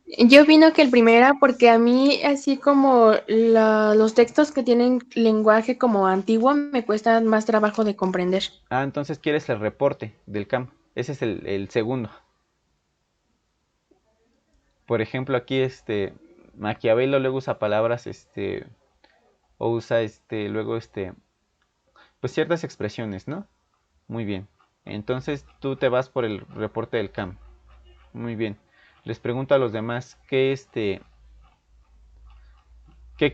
Yo opino que el primera porque a mí así como los textos que tienen lenguaje como antiguo me cuestan más trabajo de comprender. Ah, entonces quieres el reporte del campo. Ese es el segundo. Por ejemplo, aquí Maquiavelo luego usa palabras, o usa luego pues ciertas expresiones, ¿no? Muy bien. Entonces tú te vas por el reporte del CAM. Muy bien. Les pregunto a los demás qué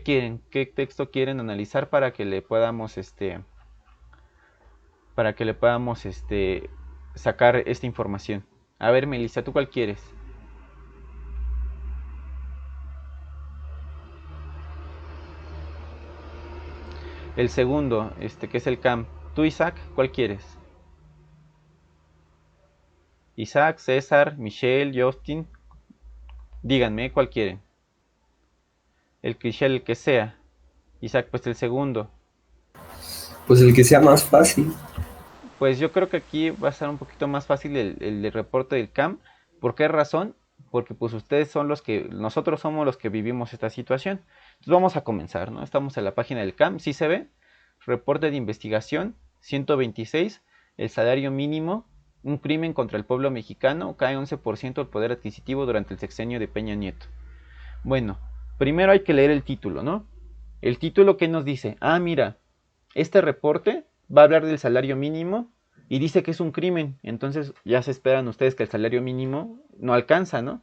quieren, qué texto quieren analizar para que le podamos sacar esta información. A ver, Melissa, ¿tú cuál quieres? El segundo, que es el CAM. Tú, Isaac, ¿cuál quieres? Isaac, César, Michelle, Justin, díganme cuál quieren. El cliché, el que sea. Isaac, pues el segundo. Pues el que sea más fácil. Pues yo creo que aquí va a ser un poquito más fácil el reporte del CAM. ¿Por qué razón? porque pues ustedes son los que, nosotros somos los que vivimos esta situación. Entonces vamos a comenzar, ¿no? Estamos en la página del CAM, ¿sí se ve? Reporte de investigación 126, el salario mínimo, un crimen contra el pueblo mexicano, cae 11% el poder adquisitivo durante el sexenio de Peña Nieto. Bueno, primero hay que leer el título, ¿no? El título que nos dice, mira, este reporte va a hablar del salario mínimo y dice que es un crimen, entonces ya se esperan ustedes que el salario mínimo no alcanza, ¿no?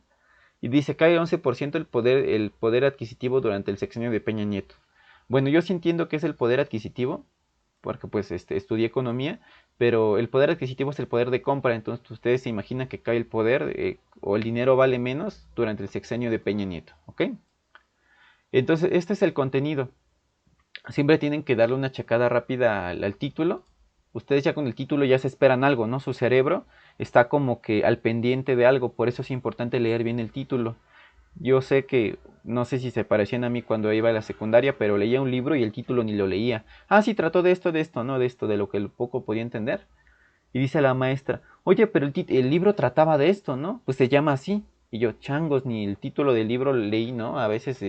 Y dice cae 11% el poder adquisitivo durante el sexenio de Peña Nieto. Bueno, yo sí entiendo que es el poder adquisitivo, porque pues estudié economía, pero el poder adquisitivo es el poder de compra, entonces ustedes se imaginan que cae el poder o el dinero vale menos durante el sexenio de Peña Nieto, ¿ok? Entonces este es el contenido. Siempre tienen que darle una checada rápida al título. Ustedes ya con el título ya se esperan algo, ¿no? Su cerebro está como que al pendiente de algo, por eso es importante leer bien el título. Yo sé que, no sé si se parecían a mí cuando iba a la secundaria, pero leía un libro y el título ni lo leía. Sí, trató de esto, no de esto, de lo que poco podía entender. Y dice la maestra, oye, pero el libro trataba de esto, ¿no? Pues se llama así. Y yo, changos, ni el título del libro leí, ¿no? A veces,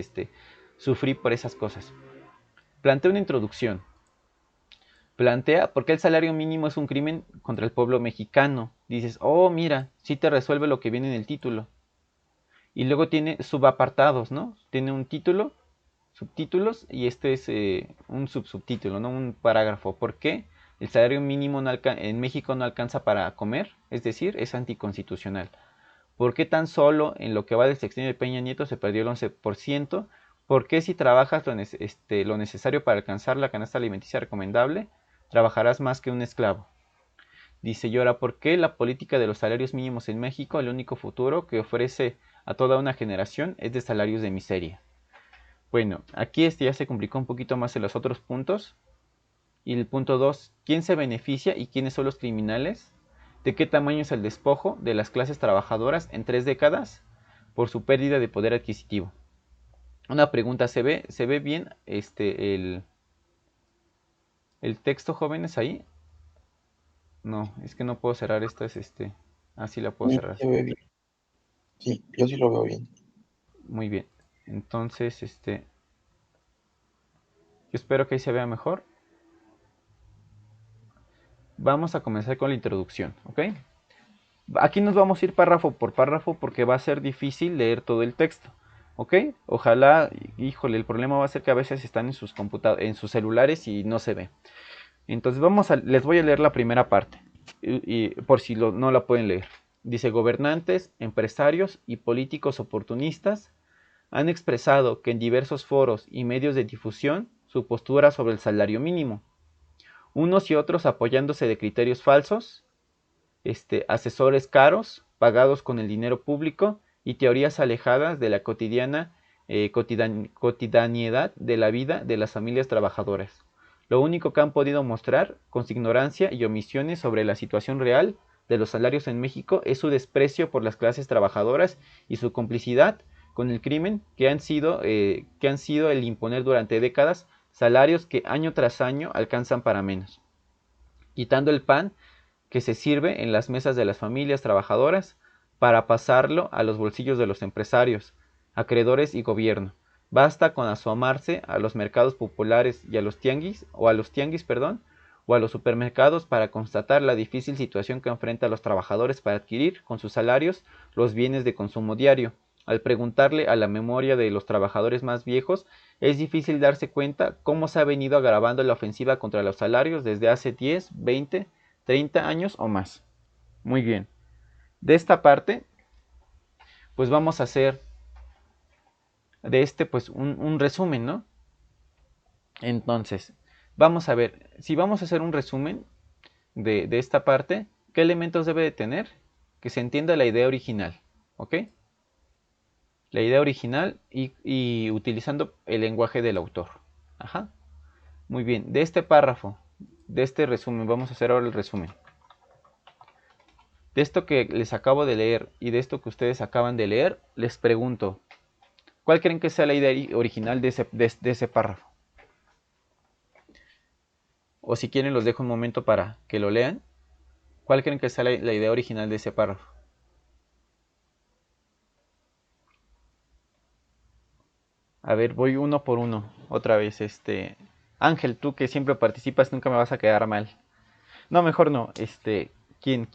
sufrí por esas cosas. Plantea una introducción. Plantea por qué el salario mínimo es un crimen contra el pueblo mexicano. Dices, mira, sí te resuelve lo que viene en el título. Y luego tiene subapartados, ¿no? Tiene un título, subtítulos, y este es un subtítulo, ¿no? Un parágrafo. ¿Por qué el salario mínimo en México no alcanza para comer? Es decir, es anticonstitucional. ¿Por qué tan solo en lo que va del sexenio de Peña Nieto se perdió el 11%? ¿Por qué si trabajas lo necesario para alcanzar la canasta alimenticia recomendable, trabajarás más que un esclavo? Dice, y ahora, ¿por qué la política de los salarios mínimos en México, el único futuro que ofrece a toda una generación, es de salarios de miseria? Bueno, aquí ya se complicó un poquito más en los otros puntos. Y el punto 2, ¿quién se beneficia y quiénes son los criminales? ¿De qué tamaño es el despojo de las clases trabajadoras en 3 décadas por su pérdida de poder adquisitivo? Una pregunta, ¿se ve bien el texto, jóvenes, ahí? No, es que no puedo cerrar esto, así la puedo Sí, cerrar. se ve bien. Sí, yo sí lo veo bien. Muy bien. Entonces, yo espero que ahí se vea mejor. Vamos a comenzar con la introducción, ¿ok? Aquí nos vamos a ir párrafo por párrafo porque va a ser difícil leer todo el texto, ¿ok? Ojalá, híjole, el problema va a ser que a veces están en sus celulares y no se ve. Entonces les voy a leer la primera parte, y por si no la pueden leer. Dice, gobernantes, empresarios y políticos oportunistas han expresado que en diversos foros y medios de difusión su postura sobre el salario mínimo, unos y otros apoyándose de criterios falsos, asesores caros, pagados con el dinero público y teorías alejadas de la cotidianidad de la vida de las familias trabajadoras. Lo único que han podido mostrar, con su ignorancia y omisiones sobre la situación real de los salarios en México, es su desprecio por las clases trabajadoras y su complicidad con el crimen que han sido el imponer durante décadas salarios que año tras año alcanzan para menos, quitando el pan que se sirve en las mesas de las familias trabajadoras para pasarlo a los bolsillos de los empresarios, acreedores y gobierno. Basta con asomarse a los mercados populares y a los tianguis, o a los supermercados para constatar la difícil situación que enfrentan los trabajadores para adquirir con sus salarios los bienes de consumo diario. Al preguntarle a la memoria de los trabajadores más viejos, es difícil darse cuenta cómo se ha venido agravando la ofensiva contra los salarios desde hace 10, 20, 30 años o más. Muy bien. De esta parte, pues vamos a hacer de pues un resumen, ¿no? Entonces, vamos a ver, si vamos a hacer un resumen de esta parte, ¿qué elementos debe de tener? Que se entienda la idea original, ¿ok? La idea original y utilizando el lenguaje del autor. Ajá. Muy bien, de este párrafo, de este resumen, vamos a hacer ahora el resumen. De esto que les acabo de leer y de esto que ustedes acaban de leer, les pregunto, ¿cuál creen que sea la idea original de ese párrafo? O si quieren los dejo un momento para que lo lean. ¿Cuál creen que sea la idea original de ese párrafo? A ver, voy uno por uno. Otra vez, Ángel, tú que siempre participas, nunca me vas a quedar mal. No, mejor no. ¿Quién?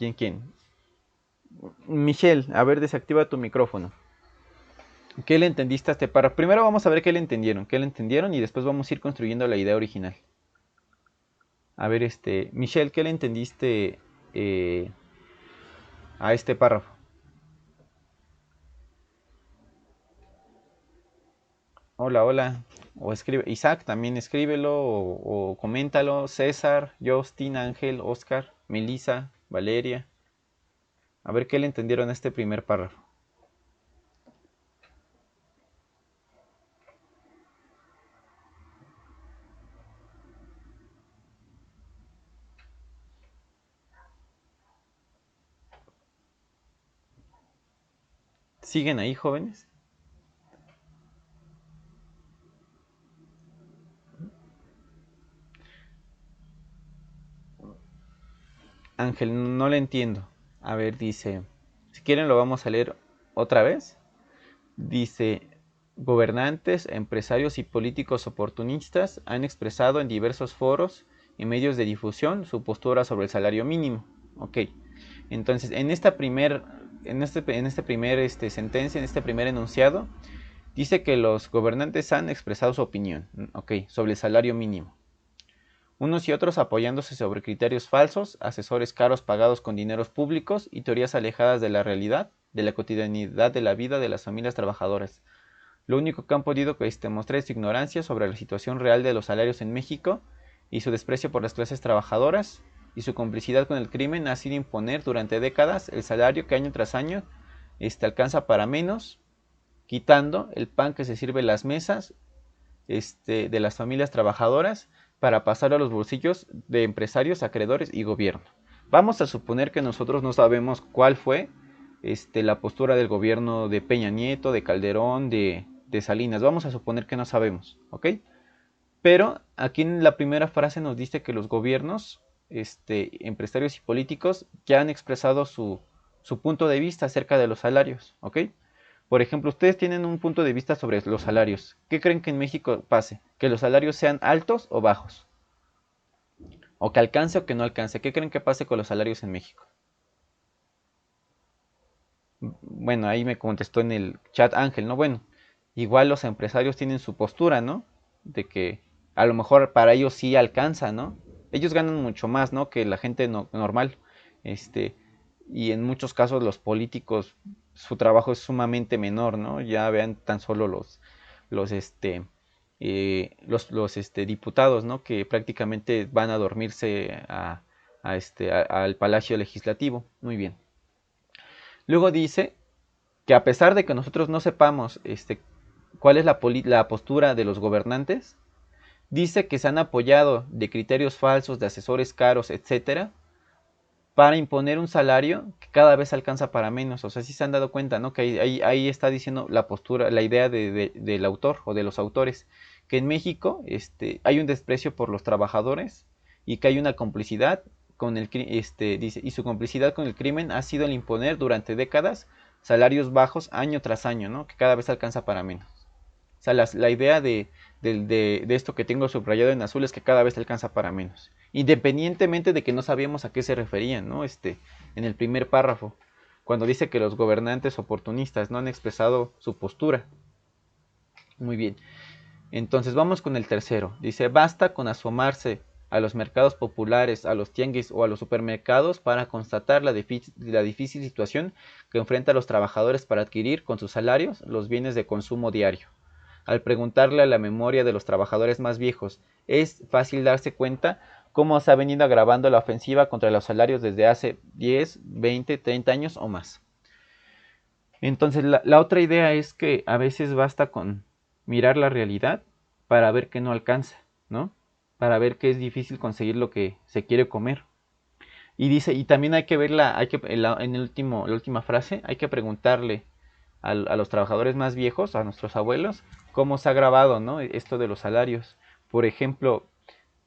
Michelle, a ver, desactiva tu micrófono. ¿Qué le entendiste a este párrafo? Primero vamos a ver qué le entendieron y después vamos a ir construyendo la idea original. A ver, Michelle, ¿qué le entendiste a este párrafo? Hola, hola. O escribe, Isaac, también escríbelo o coméntalo. César, Justin, Ángel, Oscar, Melissa, Valeria. A ver qué le entendieron a este primer párrafo. ¿Siguen ahí, jóvenes? Ángel, no le entiendo. A ver, dice, si quieren lo vamos a leer otra vez. Dice, gobernantes, empresarios y políticos oportunistas han expresado en diversos foros y medios de difusión su postura sobre el salario mínimo. Ok, entonces en esta primer sentencia, en este primer enunciado, dice que los gobernantes han expresado su opinión, ok, sobre el salario mínimo. Unos y otros apoyándose sobre criterios falsos, asesores caros pagados con dineros públicos y teorías alejadas de la realidad, de la cotidianidad de la vida de las familias trabajadoras. Lo único que han podido mostrar es su ignorancia sobre la situación real de los salarios en México y su desprecio por las clases trabajadoras, y su complicidad con el crimen ha sido imponer durante décadas el salario que año tras año alcanza para menos, quitando el pan que se sirve en las mesas de las familias trabajadoras para pasar a los bolsillos de empresarios, acreedores y gobierno. Vamos a suponer que nosotros no sabemos cuál fue la postura del gobierno de Peña Nieto, de Calderón, de Salinas. Vamos a suponer que no sabemos, ¿ok? Pero aquí en la primera frase nos dice que los gobiernos, empresarios y políticos ya han expresado su punto de vista acerca de los salarios, ¿ok? Por ejemplo, ustedes tienen un punto de vista sobre los salarios. ¿Qué creen que en México pase? ¿Que los salarios sean altos o bajos? ¿O que alcance o que no alcance? ¿Qué creen que pase con los salarios en México? Bueno, ahí me contestó en el chat Ángel, ¿no? Bueno, igual los empresarios tienen su postura, ¿no? De que a lo mejor para ellos sí alcanza, ¿no? Ellos ganan mucho más, ¿no? Que la gente normal. Y en muchos casos los políticos, su trabajo es sumamente menor, ¿no? Ya vean tan solo los diputados, ¿no? Que prácticamente van a dormirse al Palacio Legislativo. Muy bien. Luego dice que a pesar de que nosotros no sepamos cuál es la postura de los gobernantes, dice que se han apoyado de criterios falsos, de asesores caros, etcétera, para imponer un salario que cada vez alcanza para menos. O sea, sí se han dado cuenta, ¿no? Que ahí está diciendo la postura, la idea del autor o de los autores, que en México hay un desprecio por los trabajadores y que hay una complicidad con dice, y su complicidad con el crimen ha sido el imponer durante décadas salarios bajos año tras año, ¿no? Que cada vez alcanza para menos. O sea, la idea de esto que tengo subrayado en azul es que cada vez alcanza para menos. Independientemente de que no sabíamos a qué se referían, ¿no? En el primer párrafo, cuando dice que los gobernantes oportunistas no han expresado su postura. Muy bien. Entonces vamos con el tercero. Dice, basta con asomarse a los mercados populares, a los tianguis o a los supermercados para constatar la difícil situación que enfrentan los trabajadores para adquirir con sus salarios los bienes de consumo diario. Al preguntarle a la memoria de los trabajadores más viejos, es fácil darse cuenta cómo se ha venido agravando la ofensiva contra los salarios desde hace 10, 20, 30 años o más. Entonces la otra idea es que a veces basta con mirar la realidad para ver que no alcanza, ¿no? Para ver que es difícil conseguir lo que se quiere comer. Y dice, y también hay que verla, en la última frase, hay que preguntarle a los trabajadores más viejos, a nuestros abuelos, cómo se ha grabado, ¿no? Esto de los salarios. Por ejemplo,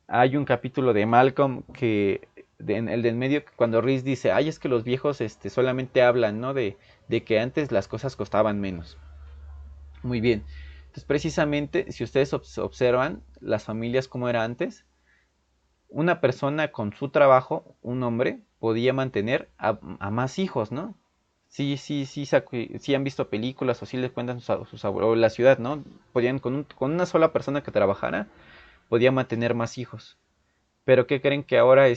hay un capítulo de Malcolm en el del medio, cuando Reese dice, ay, es que los viejos solamente hablan, ¿no? De que antes las cosas costaban menos. Muy bien. Entonces, precisamente, si ustedes observan las familias como era antes, una persona con su trabajo, un hombre, podía mantener a más hijos, ¿no? Sí han visto películas o sí les cuentan sus abuelos, o la ciudad, ¿no? Podían, con una sola persona que trabajara, podía mantener más hijos. Pero ¿qué creen que ahora,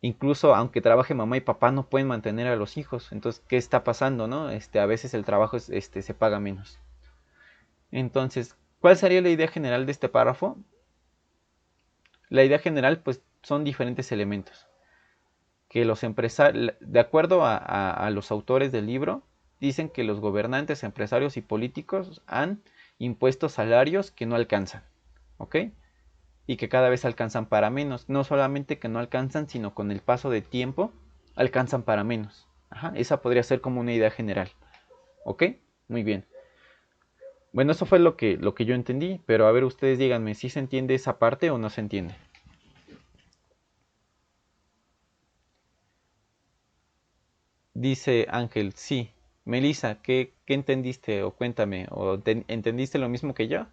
incluso aunque trabaje mamá y papá, no pueden mantener a los hijos? Entonces, ¿qué está pasando, no? A veces el trabajo se paga menos. Entonces, ¿cuál sería la idea general de este párrafo? La idea general, pues, son diferentes elementos. Que los empresarios, de acuerdo a los autores del libro, dicen que los gobernantes, empresarios y políticos han impuesto salarios que no alcanzan, ¿ok? Y que cada vez alcanzan para menos. No solamente que no alcanzan, sino con el paso de tiempo alcanzan para menos. Ajá, esa podría ser como una idea general, ¿ok? Muy bien. Bueno, eso fue lo que yo entendí, pero a ver, ustedes díganme, ¿sí se entiende esa parte o no se entiende? Dice Ángel, sí. Melissa, ¿qué entendiste? O cuéntame, ¿o entendiste lo mismo que yo?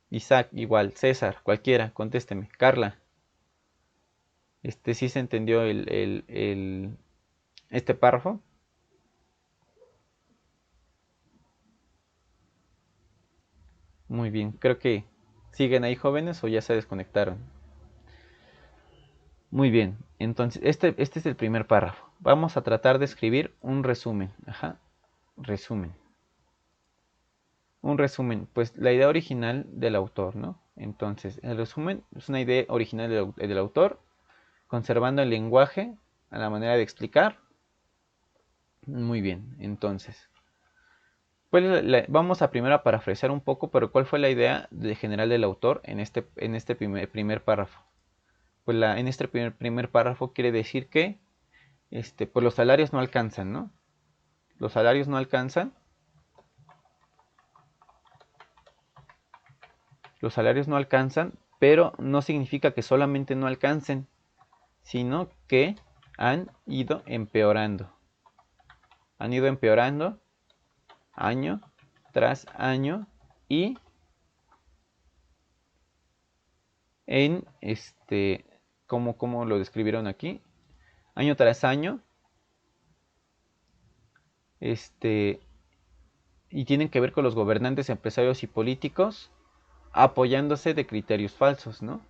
Isaac, igual. César, cualquiera, contésteme. Carla, ¿sí se entendió este párrafo? Muy bien, creo que siguen ahí jóvenes o ya se desconectaron. Muy bien, entonces este es el primer párrafo. Vamos a tratar de escribir un resumen. Ajá, resumen. Un resumen, pues la idea original del autor, ¿no? Entonces, el resumen es una idea original del autor, conservando el lenguaje a la manera de explicar. Muy bien, entonces, vamos a primero a parafrasear un poco, pero ¿cuál fue la idea general del autor en este primer párrafo? Pues en este primer párrafo quiere decir que pues los salarios no alcanzan, ¿no? Los salarios no alcanzan. Los salarios no alcanzan, pero no significa que solamente no alcancen, sino que han ido empeorando. Han ido empeorando año tras año y en ¿cómo lo describieron aquí? Año tras año, y tienen que ver con los gobernantes, empresarios y políticos apoyándose de criterios falsos, ¿no?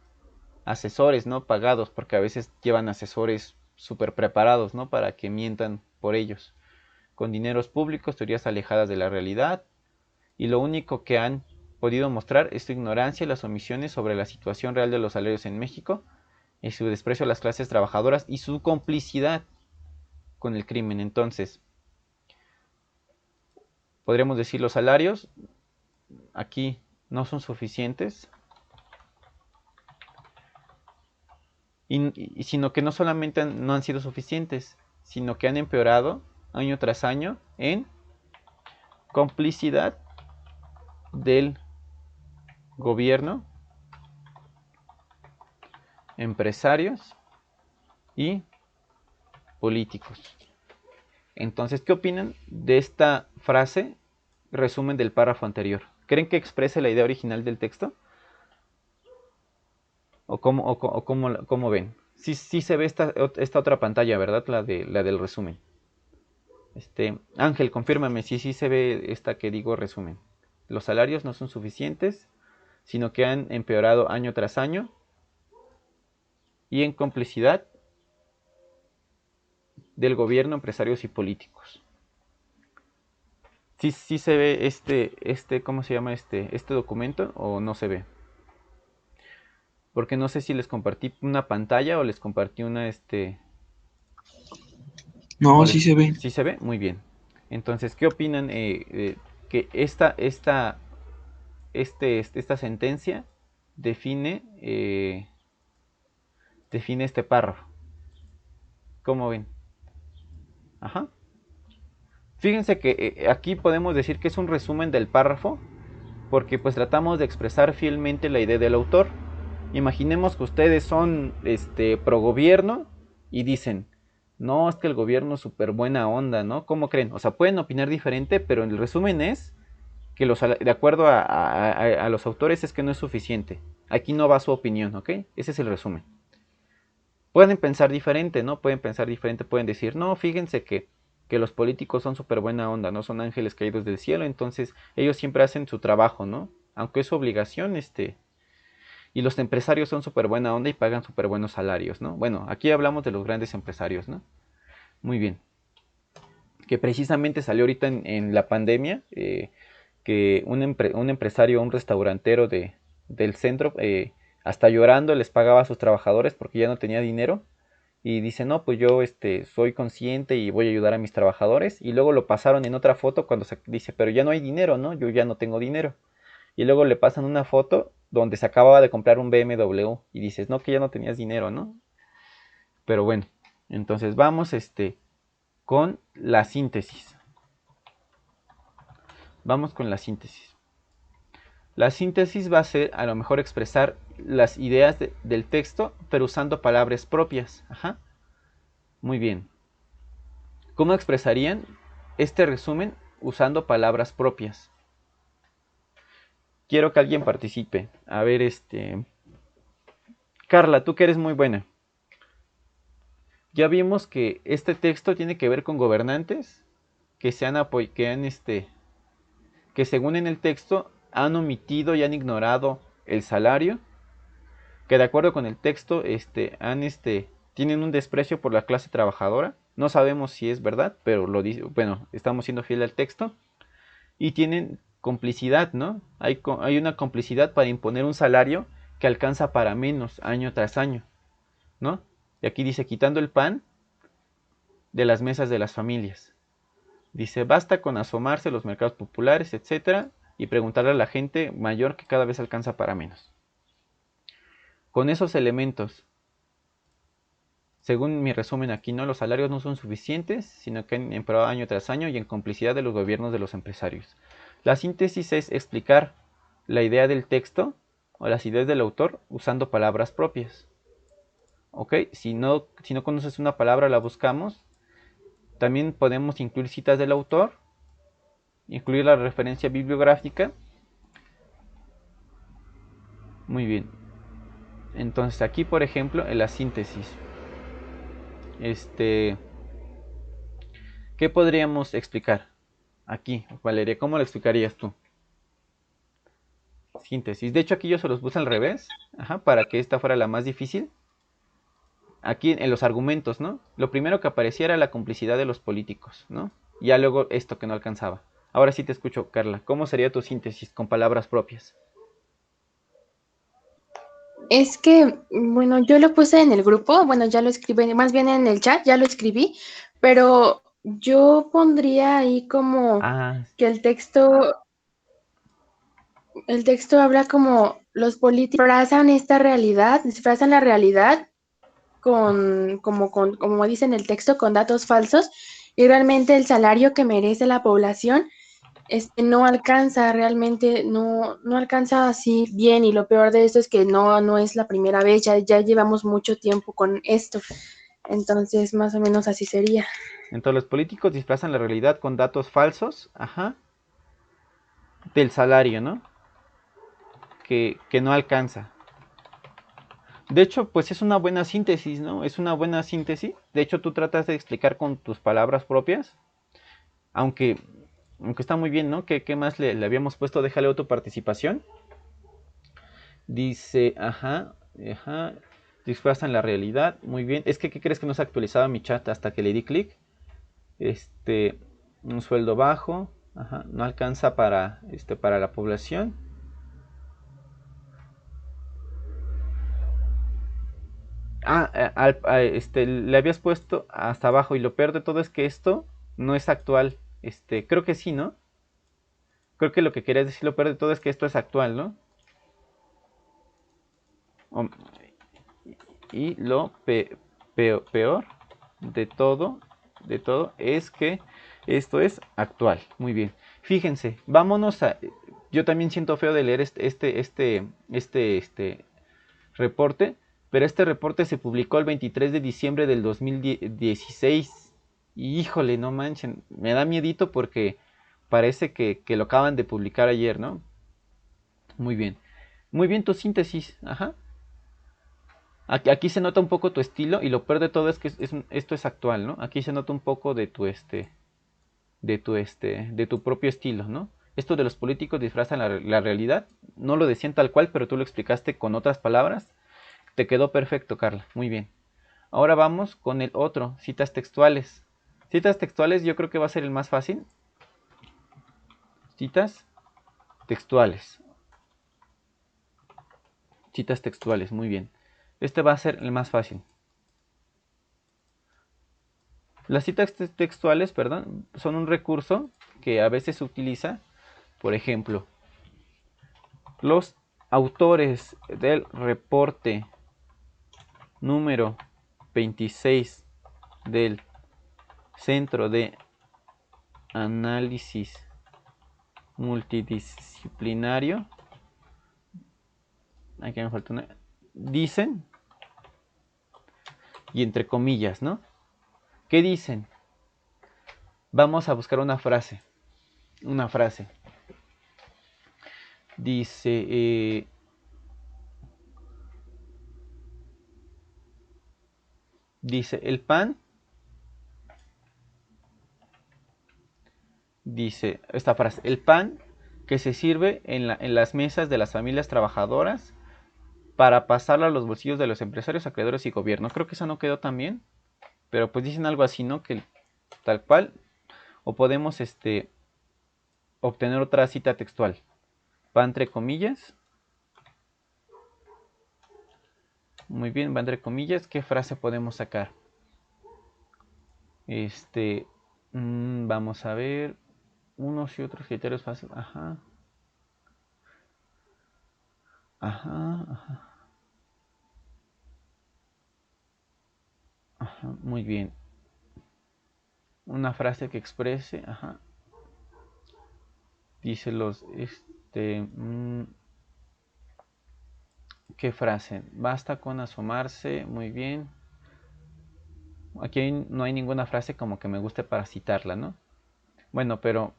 Asesores, ¿no? Pagados, porque a veces llevan asesores súper preparados, ¿no? Para que mientan por ellos. Con dineros públicos, teorías alejadas de la realidad, y lo único que han podido mostrar es su ignorancia y las omisiones sobre la situación real de los salarios en México, y su desprecio a las clases trabajadoras y su complicidad con el crimen. Entonces, podríamos decir los salarios aquí no son suficientes, sino que no solamente no han sido suficientes, sino que han empeorado año tras año en complicidad del gobierno, empresarios y políticos. Entonces, ¿qué opinan de esta frase, resumen del párrafo anterior? ¿Creen que exprese la idea original del texto? ¿O cómo ven? Sí se ve esta otra pantalla, ¿verdad? La del resumen. Ángel, confírmame si sí se ve esta que digo resumen. Los salarios no son suficientes, sino que han empeorado año tras año y en complicidad del gobierno, empresarios y políticos. ¿Sí se ve ¿cómo se llama este documento o no se ve? Porque no sé si les compartí una pantalla o les compartí una No, sí se ve. ¿Sí se ve? Muy bien. Entonces, ¿qué opinan que esta sentencia define este párrafo? ¿Cómo ven? Ajá. Fíjense que aquí podemos decir que es un resumen del párrafo, porque pues tratamos de expresar fielmente la idea del autor. Imaginemos que ustedes son pro gobierno y dicen, no, es que el gobierno es súper buena onda, ¿no? ¿Cómo creen? O sea, pueden opinar diferente, pero el resumen es que de acuerdo a los autores es que no es suficiente. Aquí no va su opinión, ¿ok? Ese es el resumen. Pueden pensar diferente, ¿no? Pueden pensar diferente, pueden decir, no, fíjense que los políticos son súper buena onda, no son ángeles caídos del cielo, entonces ellos siempre hacen su trabajo, ¿no? Aunque es su obligación, y los empresarios son súper buena onda y pagan súper buenos salarios, ¿no? Bueno, aquí hablamos de los grandes empresarios, ¿no? Muy bien. Que precisamente salió ahorita en la pandemia, que un empresario, un restaurantero del centro, hasta llorando les pagaba a sus trabajadores porque ya no tenía dinero. Y dice, no, pues yo soy consciente y voy a ayudar a mis trabajadores. Y luego lo pasaron en otra foto cuando se dice, pero ya no hay dinero, ¿no? Yo ya no tengo dinero. Y luego le pasan una foto donde se acababa de comprar un BMW. Y dices, no, que ya no tenías dinero, ¿no? Pero bueno, entonces vamos con la síntesis. Vamos con la síntesis. La síntesis va a ser a lo mejor expresar las ideas del texto, pero usando palabras propias. Ajá. Muy bien. ¿Cómo expresarían este resumen usando palabras propias? Quiero que alguien participe. A ver, Carla, tú que eres muy buena. Ya vimos que este texto tiene que ver con gobernantes que que según en el texto han omitido y han ignorado el salario, que de acuerdo con el texto tienen un desprecio por la clase trabajadora. No sabemos si es verdad, pero lo dice, bueno, estamos siendo fieles al texto. Y tienen complicidad, ¿no? Hay una complicidad para imponer un salario que alcanza para menos año tras año, ¿no? Y aquí dice, quitando el pan de las mesas de las familias. Dice, basta con asomarse a los mercados populares, etcétera, y preguntarle a la gente mayor que cada vez alcanza para menos. Con esos elementos, según mi resumen aquí, ¿no? Los salarios no son suficientes, sino que han empeorado año tras año y en complicidad de los gobiernos de los empresarios. La síntesis es explicar la idea del texto o las ideas del autor usando palabras propias. ¿Ok? Si no conoces una palabra, la buscamos. También podemos incluir citas del autor, incluir la referencia bibliográfica. Muy bien. Entonces aquí, por ejemplo, en la síntesis. ¿Qué podríamos explicar? Aquí, Valeria, ¿cómo lo explicarías tú? Síntesis. De hecho, aquí yo se los puse al revés, para que esta fuera la más difícil. Aquí en los argumentos, ¿no? Lo primero que aparecía era la complicidad de los políticos, ¿no? Y ya luego esto que no alcanzaba. Ahora sí te escucho, Carla. ¿Cómo sería tu síntesis con palabras propias? Es que, bueno, yo lo puse en el grupo, bueno, ya lo escribí, más bien en el chat, ya lo escribí, pero yo pondría ahí como que el texto habla como los políticos disfrazan la realidad como dice en el texto, con datos falsos, y realmente el salario que merece la población no alcanza realmente, no alcanza así bien, y lo peor de esto es que no es la primera vez, ya llevamos mucho tiempo con esto, entonces más o menos así sería. Entonces los políticos disfrazan la realidad con datos falsos, del salario, ¿no? Que no alcanza. De hecho, pues es una buena síntesis, ¿no? Es una buena síntesis. De hecho, tú tratas de explicar con tus palabras propias, aunque está muy bien, ¿no? ¿Qué más le habíamos puesto? Déjale tu participación. Dice, disfrazan la realidad. Muy bien. Es que, ¿qué crees que no se actualizaba mi chat hasta que le di clic? Un sueldo bajo. No alcanza para la población. Le habías puesto hasta abajo y lo peor de todo es que esto no es actual. Creo que sí, ¿no? Creo que lo que querías decir, lo peor de todo es que esto es actual, ¿no? Y lo peor de todo es que esto es actual. Muy bien. Fíjense, vámonos a... Yo también siento feo de leer este reporte, pero este reporte se publicó el 23 de diciembre del 2016. Y híjole, no manchen, me da miedito porque parece que lo acaban de publicar ayer, ¿no? Muy bien. Muy bien tu síntesis, ajá. Aquí se nota un poco tu estilo y lo peor de todo es que esto es actual, ¿no? Aquí se nota un poco de tu propio estilo, ¿no? Esto de los políticos disfrazan la realidad, no lo decían tal cual, pero tú lo explicaste con otras palabras. Te quedó perfecto, Carla, muy bien. Ahora vamos con el otro, citas textuales. Citas textuales yo creo que va a ser el más fácil. Citas textuales. Citas textuales, muy bien. Este va a ser el más fácil. Las citas textuales, perdón, son un recurso que a veces se utiliza, por ejemplo, los autores del reporte número 26 del Centro de Análisis Multidisciplinario, aquí me falta una, dicen, y entre comillas, ¿no? ¿Qué dicen? Vamos a buscar una frase. Una frase. Dice, dice, el pan, dice esta frase, el pan que se sirve en las mesas de las familias trabajadoras para pasarlo a los bolsillos de los empresarios, acreedores y gobierno. Creo que esa no quedó tan bien, pero pues dicen algo así, ¿no? Que tal cual, o podemos obtener otra cita textual. Va entre comillas. Muy bien, va entre comillas. ¿Qué frase podemos sacar? Vamos a ver. Unos y otros criterios fáciles. Ajá. Ajá, ajá. Ajá, muy bien. Una frase que exprese, ajá. Dice ¿qué frase? Basta con asomarse, muy bien. Aquí no hay ninguna frase como que me guste para citarla, ¿no? Bueno, pero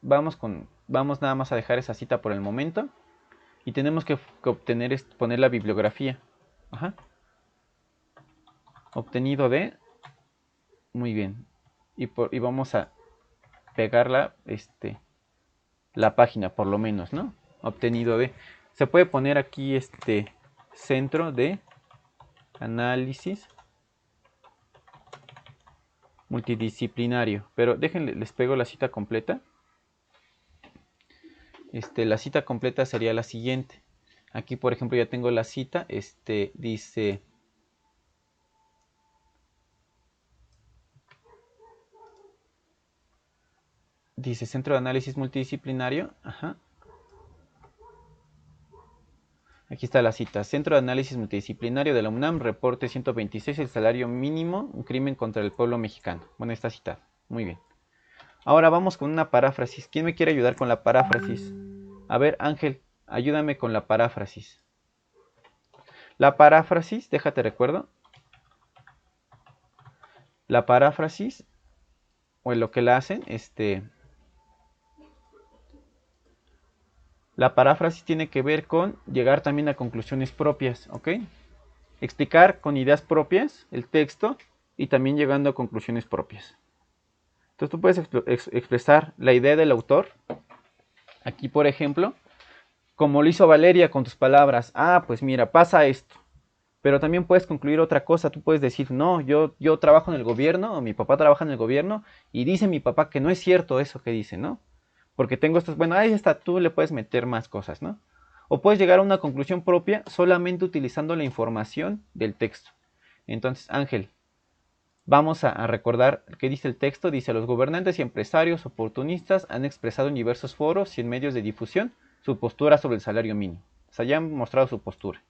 vamos nada más a dejar esa cita por el momento. Y tenemos que poner la bibliografía. Ajá. Obtenido de. Muy bien. Y vamos a pegarla, la página por lo menos, ¿no? Obtenido de. Se puede poner aquí Centro de Análisis Multidisciplinario. Pero déjenle, les pego la cita completa. La cita completa sería la siguiente. Aquí, por ejemplo, ya tengo la cita. Dice. Dice Centro de Análisis Multidisciplinario. Ajá. Aquí está la cita. Centro de Análisis Multidisciplinario de la UNAM, reporte 126, el salario mínimo, un crimen contra el pueblo mexicano. Bueno, está citada. Muy bien. Ahora vamos con una paráfrasis. ¿Quién me quiere ayudar con la paráfrasis? A ver, Ángel, ayúdame con la paráfrasis. La paráfrasis, déjate recuerdo. La paráfrasis, o en lo que la hacen, la paráfrasis tiene que ver con llegar también a conclusiones propias, ¿ok? Explicar con ideas propias el texto y también llegando a conclusiones propias. Entonces tú puedes expresar la idea del autor. Aquí, por ejemplo, como lo hizo Valeria con tus palabras. Ah, pues mira, pasa esto. Pero también puedes concluir otra cosa. Tú puedes decir, no, yo trabajo en el gobierno, o mi papá trabaja en el gobierno, y dice mi papá que no es cierto eso que dice, ¿no? Porque tengo estos, bueno, ahí está, tú le puedes meter más cosas, ¿no? O puedes llegar a una conclusión propia solamente utilizando la información del texto. Entonces, Ángel, vamos a recordar qué dice el texto. Dice, los gobernantes y empresarios oportunistas han expresado en diversos foros y en medios de difusión su postura sobre el salario mínimo. O sea, ya han mostrado su postura.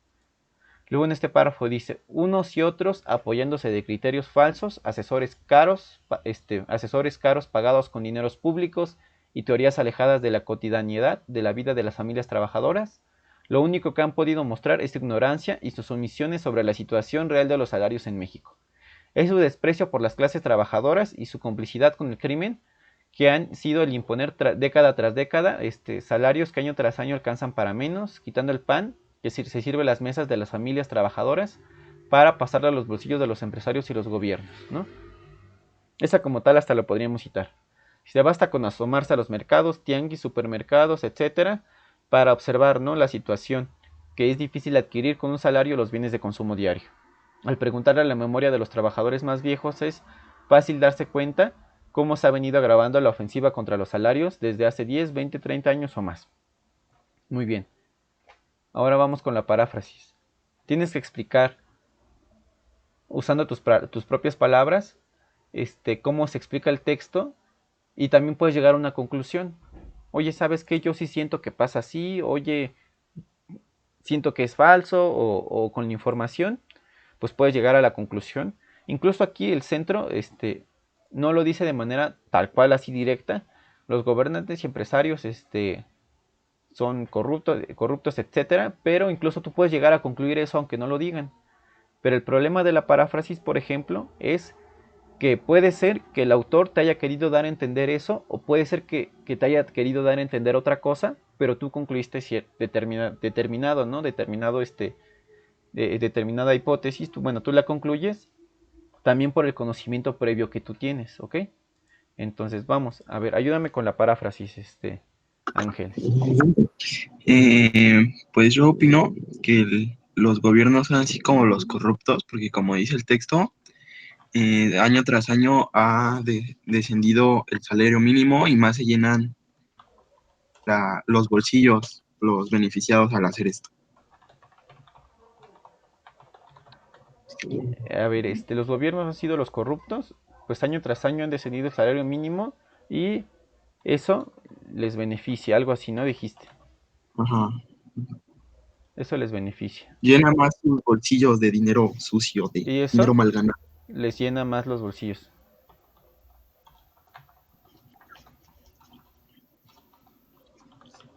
Luego en este párrafo dice, unos y otros apoyándose de criterios falsos, asesores caros pagados con dineros públicos y teorías alejadas de la cotidianidad de la vida de las familias trabajadoras, lo único que han podido mostrar es su ignorancia y sus omisiones sobre la situación real de los salarios en México. Es su desprecio por las clases trabajadoras y su complicidad con el crimen que han sido el imponer década tras década salarios que año tras año alcanzan para menos, quitando el pan que se sirve a las mesas de las familias trabajadoras para pasarle a los bolsillos de los empresarios y los gobiernos, ¿no? Esa como tal hasta lo podríamos citar. Se basta con asomarse a los mercados, tianguis, supermercados, etcétera, para observar, ¿no?, la situación, que es difícil adquirir con un salario los bienes de consumo diario. Al preguntarle a la memoria de los trabajadores más viejos es fácil darse cuenta cómo se ha venido agravando la ofensiva contra los salarios desde hace 10, 20, 30 años o más. Muy bien. Ahora vamos con la paráfrasis. Tienes que explicar, usando tus propias palabras, cómo se explica el texto, y también puedes llegar a una conclusión. Oye, ¿sabes qué? Yo sí siento que pasa así. Oye, siento que es falso, o con la información, pues puedes llegar a la conclusión. Incluso aquí el centro no lo dice de manera tal cual, así directa. Los gobernantes y empresarios son corruptos, etcétera, pero incluso tú puedes llegar a concluir eso aunque no lo digan. Pero el problema de la paráfrasis, por ejemplo, es que puede ser que el autor te haya querido dar a entender eso, o puede ser que te haya querido dar a entender otra cosa, pero tú concluiste determinado, ¿no? Determinada hipótesis, tú la concluyes también por el conocimiento previo que tú tienes, ¿ok? Entonces vamos, a ver, ayúdame con la paráfrasis, Ángel. Pues yo opino que los gobiernos son así como los corruptos, porque como dice el texto, año tras año ha descendido el salario mínimo y más se llenan los bolsillos, los beneficiados al hacer esto. A ver, los gobiernos han sido los corruptos, pues año tras año han descendido el salario mínimo y eso les beneficia, algo así, ¿no? Dijiste. Ajá. Eso les beneficia. Llena más sus bolsillos de dinero sucio, de Y eso dinero mal ganado. les llena más los bolsillos.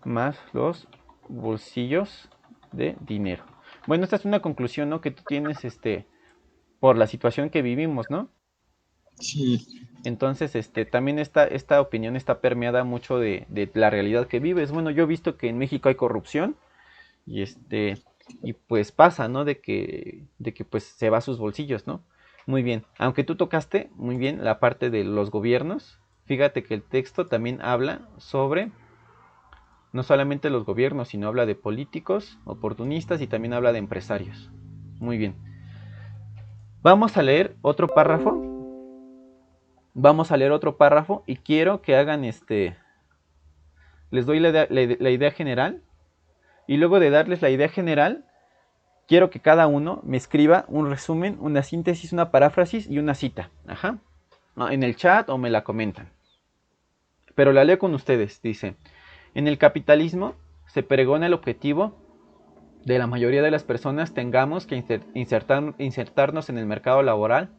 Más los bolsillos de dinero. Bueno, esta es una conclusión, ¿no?, que tú tienes por la situación que vivimos, ¿no? Sí. Entonces, también esta opinión está permeada mucho de la realidad que vives. Bueno, yo he visto que en México hay corrupción y y pues pasa, ¿no?, de que pues se va a sus bolsillos, ¿no? Muy bien. Aunque tú tocaste muy bien la parte de los gobiernos, fíjate que el texto también habla sobre no solamente los gobiernos, sino habla de políticos, oportunistas, y también habla de empresarios. Muy bien. Vamos a leer otro párrafo. Y quiero que hagan les doy la idea general, y luego de darles la idea general, quiero que cada uno me escriba un resumen, una síntesis, una paráfrasis y una cita. Ajá. En el chat o me la comentan. Pero la leo con ustedes. Dice: en el capitalismo se pregona el objetivo de la mayoría de las personas tengamos que insertarnos en el mercado laboral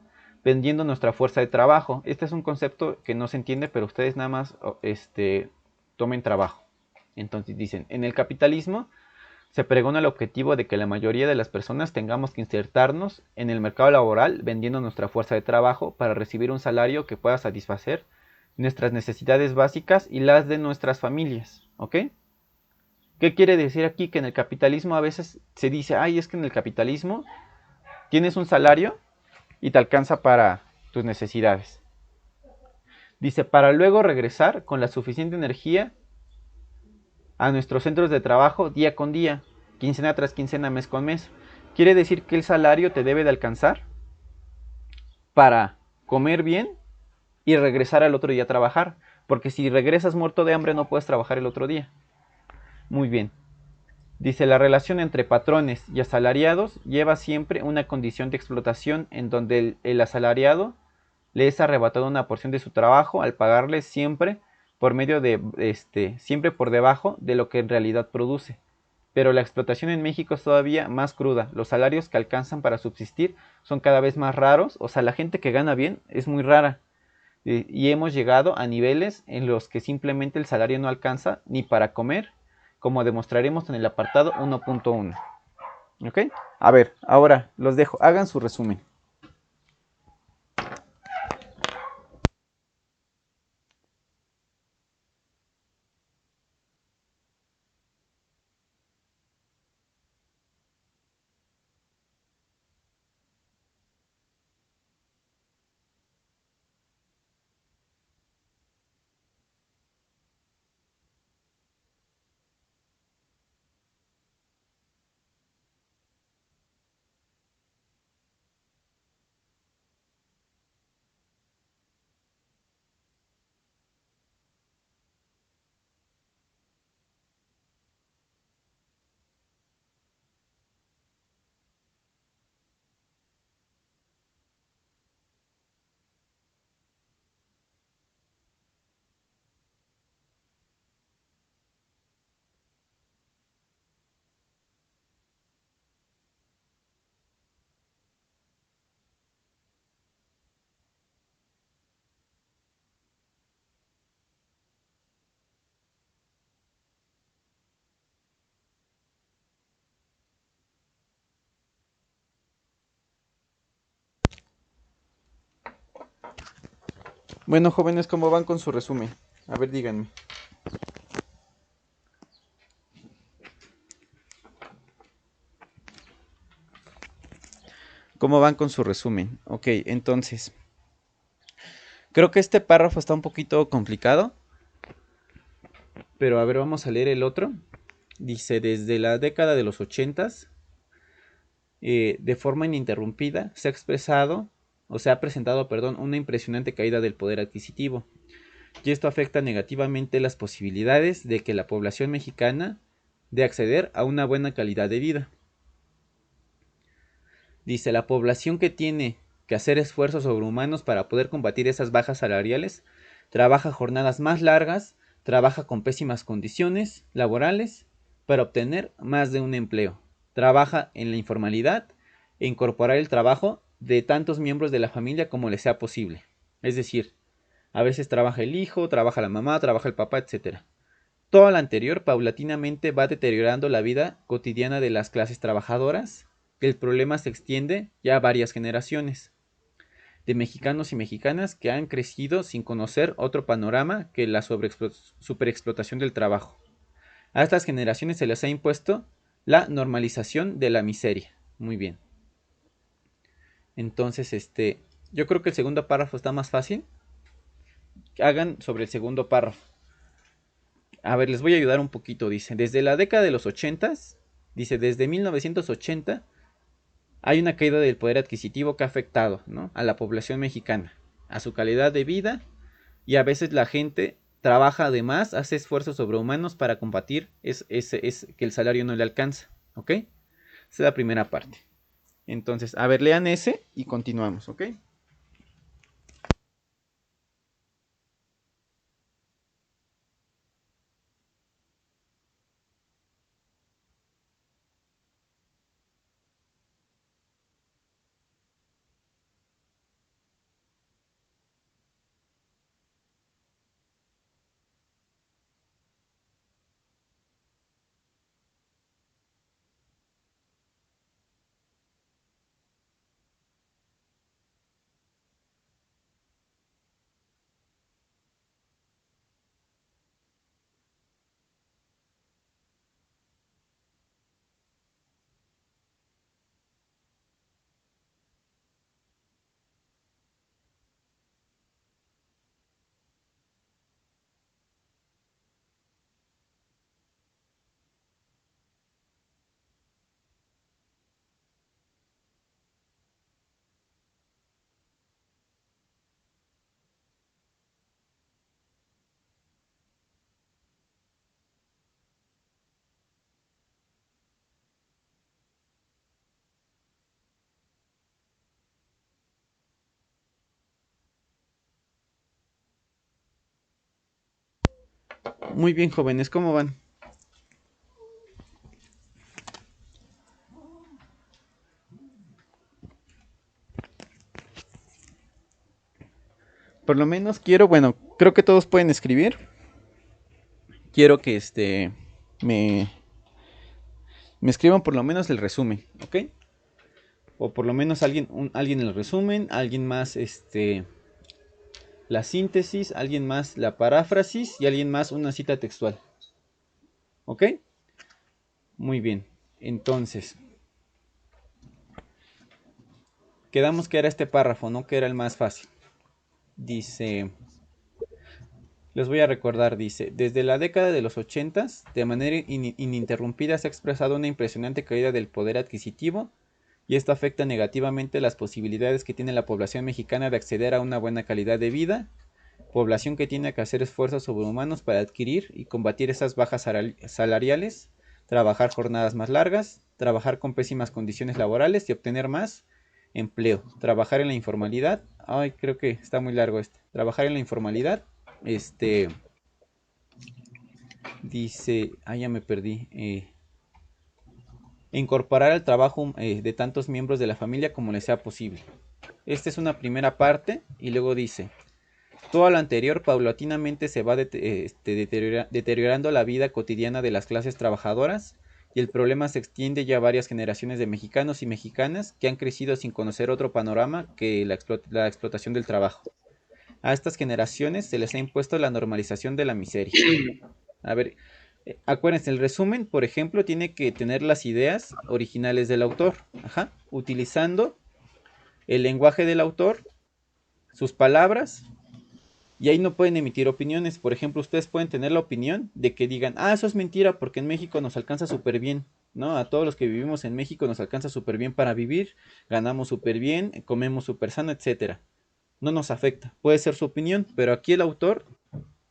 vendiendo nuestra fuerza de trabajo. Este es un concepto que no se entiende, pero ustedes nada más tomen trabajo. Entonces dicen: en el capitalismo se pregona el objetivo de que la mayoría de las personas tengamos que insertarnos en el mercado laboral vendiendo nuestra fuerza de trabajo para recibir un salario que pueda satisfacer nuestras necesidades básicas y las de nuestras familias. ¿Ok? ¿Qué quiere decir aquí? Que en el capitalismo a veces se dice: ay, es que en el capitalismo tienes un salario y te alcanza para tus necesidades. Dice: para luego regresar con la suficiente energía a nuestros centros de trabajo día con día, quincena tras quincena, mes con mes. Quiere decir que el salario te debe de alcanzar para comer bien y regresar al otro día a trabajar, porque si regresas muerto de hambre no puedes trabajar el otro día. Muy bien. Dice: la relación entre patrones y asalariados lleva siempre una condición de explotación en donde el asalariado le es arrebatado una porción de su trabajo al pagarle siempre por medio de siempre por debajo de lo que en realidad produce. Pero la explotación en México es todavía más cruda. Los salarios que alcanzan para subsistir son cada vez más raros. O sea, la gente que gana bien es muy rara. Y hemos llegado a niveles en los que simplemente el salario no alcanza ni para comer, como demostraremos en el apartado 1.1. ¿Ok? A ver, ahora los dejo. Hagan su resumen. Bueno, jóvenes, ¿cómo van con su resumen? A ver, díganme. ¿Cómo van con su resumen? Ok, entonces, creo que este párrafo está un poquito complicado, pero a ver, vamos a leer el otro. Dice, desde la década de los 80, de forma ininterrumpida, se ha expresado, o se ha presentado, perdón, una impresionante caída del poder adquisitivo. Y esto afecta negativamente las posibilidades de que la población mexicana de acceder a una buena calidad de vida. Dice, la población que tiene que hacer esfuerzos sobrehumanos para poder combatir esas bajas salariales, trabaja jornadas más largas, trabaja con pésimas condiciones laborales para obtener más de un empleo, trabaja en la informalidad e incorporar el trabajo de tantos miembros de la familia como le sea posible. Es decir, a veces trabaja el hijo, trabaja la mamá, trabaja el papá, etc. Todo lo anterior paulatinamente va deteriorando la vida cotidiana de las clases trabajadoras. El problema se extiende ya a varias generaciones de mexicanos y mexicanas que han crecido sin conocer otro panorama que la superexplotación del trabajo. A estas generaciones se les ha impuesto la normalización de la miseria. Muy bien. Entonces, yo creo que el segundo párrafo está más fácil. Hagan sobre el segundo párrafo. A ver, les voy a ayudar un poquito. Dice, desde la década de los 80, dice, desde 1980 hay una caída del poder adquisitivo que ha afectado, ¿no?, a la población mexicana, a su calidad de vida, y a veces la gente trabaja además, hace esfuerzos sobrehumanos para combatir que el salario no le alcanza, ¿ok? Esa es la primera parte. Entonces, a ver, lean ese y continuamos, ¿ok? Muy bien, jóvenes, ¿cómo van? Por lo menos quiero, bueno, creo que todos pueden escribir. Quiero que me, me escriban por lo menos el resumen, ¿ok? O por lo menos alguien el resumen, alguien más la síntesis, alguien más la paráfrasis y alguien más una cita textual. ¿Ok? Muy bien. Entonces, quedamos que era este párrafo, ¿no? Que era el más fácil. Dice, les voy a recordar, dice, desde la década de los 80, de manera ininterrumpida se ha expresado una impresionante caída del poder adquisitivo, y esto afecta negativamente las posibilidades que tiene la población mexicana de acceder a una buena calidad de vida, población que tiene que hacer esfuerzos sobrehumanos para adquirir y combatir esas bajas salariales, trabajar jornadas más largas, trabajar con pésimas condiciones laborales y obtener más empleo, trabajar en la informalidad. Ay, creo que está muy largo trabajar en la informalidad, dice, ya me perdí, incorporar al trabajo de tantos miembros de la familia como les sea posible. Esta es una primera parte y luego dice, todo lo anterior paulatinamente se va deteriorando la vida cotidiana de las clases trabajadoras, y el problema se extiende ya a varias generaciones de mexicanos y mexicanas que han crecido sin conocer otro panorama que la explotación del trabajo. A estas generaciones se les ha impuesto la normalización de la miseria. A ver, acuérdense, el resumen, por ejemplo, tiene que tener las ideas originales del autor, ajá, utilizando el lenguaje del autor, sus palabras, y ahí no pueden emitir opiniones. Por ejemplo, ustedes pueden tener la opinión de que digan, ah, eso es mentira porque en México nos alcanza súper bien, ¿no? A todos los que vivimos en México nos alcanza súper bien para vivir, ganamos súper bien, comemos súper sano, etcétera. No nos afecta, puede ser su opinión, pero aquí el autor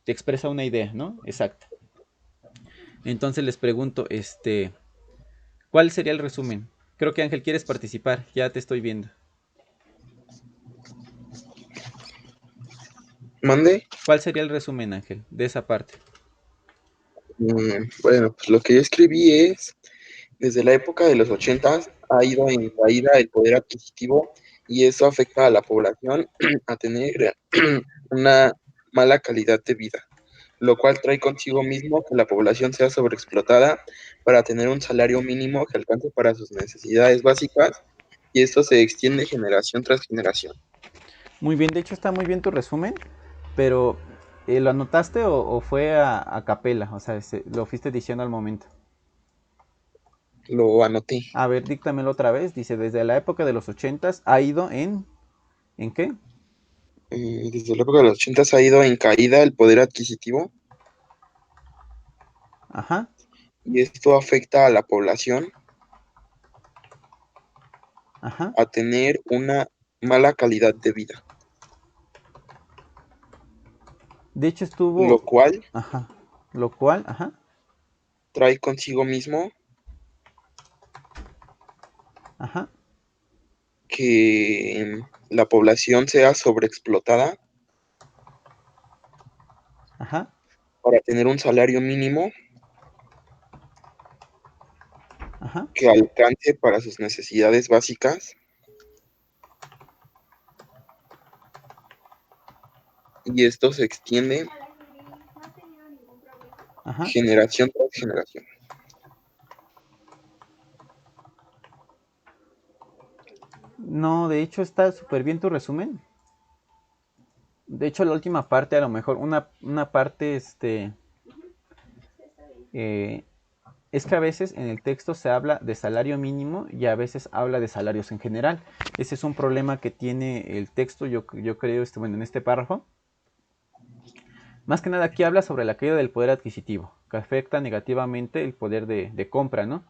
te expresa una idea, ¿no? Exacta. Entonces les pregunto, ¿cuál sería el resumen? Creo que Ángel quieres participar, ya te estoy viendo. ¿Mande? ¿Cuál sería el resumen, Ángel, de esa parte? Bueno, pues lo que yo escribí es, desde la época de los 80 ha ido en caída el poder adquisitivo y eso afecta a la población a tener una mala calidad de vida, lo cual trae consigo mismo que la población sea sobreexplotada para tener un salario mínimo que alcance para sus necesidades básicas y esto se extiende generación tras generación. Muy bien, de hecho está muy bien tu resumen, pero ¿lo anotaste o fue a capela? O sea, lo fuiste diciendo al momento. Lo anoté. A ver, díctamelo otra vez. Dice, desde la época de los 80 ha ido ¿en qué? Desde la época de los 80 ha ido en caída el poder adquisitivo Ajá, y esto afecta a la población ajá. a tener una mala calidad de vida, De hecho lo estuvo, cual ajá, lo cual, ajá, trae consigo mismo ajá, que la población sea sobreexplotada ajá, para tener un salario mínimo ajá. que alcance para sus necesidades básicas y esto se extiende Ajá. generación tras generación. No, de hecho está súper bien tu resumen. De hecho, la última parte, a lo mejor, una parte, eh, es que a veces en el texto se habla de salario mínimo y a veces habla de salarios en general. Ese es un problema que tiene el texto, yo creo, bueno, en este párrafo. Más que nada aquí habla sobre la caída del poder adquisitivo, que afecta negativamente el poder de compra, ¿no?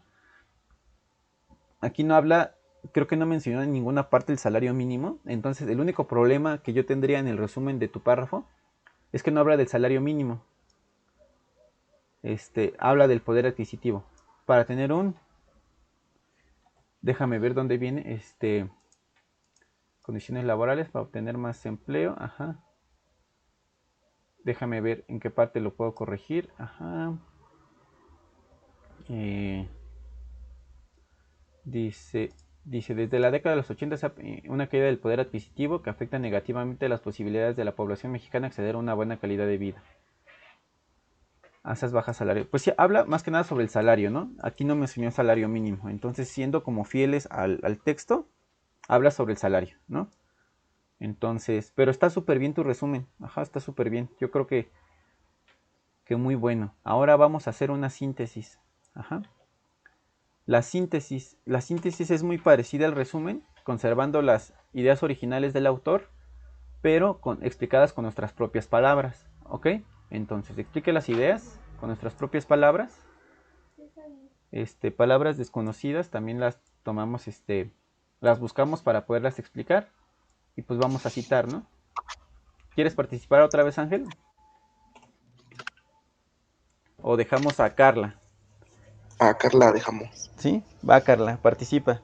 Aquí no habla, creo que no mencionó en ninguna parte el salario mínimo. Entonces el único problema que yo tendría en el resumen de tu párrafo es que no habla del salario mínimo. Habla del poder adquisitivo. Para tener déjame ver dónde viene, condiciones laborales para obtener más empleo, ajá. Déjame ver en qué parte lo puedo corregir, ajá. Eh, dice, desde la década de los 80 una caída del poder adquisitivo que afecta negativamente las posibilidades de la población mexicana acceder a una buena calidad de vida. A esas bajas salarios. Pues sí, habla más que nada sobre el salario, ¿no? Aquí no mencionó salario mínimo. Entonces, siendo como fieles al texto, habla sobre el salario, ¿no? Entonces, pero está súper bien tu resumen. Ajá, está súper bien. Yo creo que muy bueno. Ahora vamos a hacer una síntesis. Ajá. La síntesis es muy parecida al resumen, conservando las ideas originales del autor, pero explicadas con nuestras propias palabras. ¿Ok? Entonces, explique las ideas con nuestras propias palabras. Palabras desconocidas también las tomamos, las buscamos para poderlas explicar. Y pues vamos a citar, ¿no? ¿Quieres participar otra vez, Ángel? ¿O dejamos a Carla? A Carla dejamos. ¿Sí? Va, Carla, participa.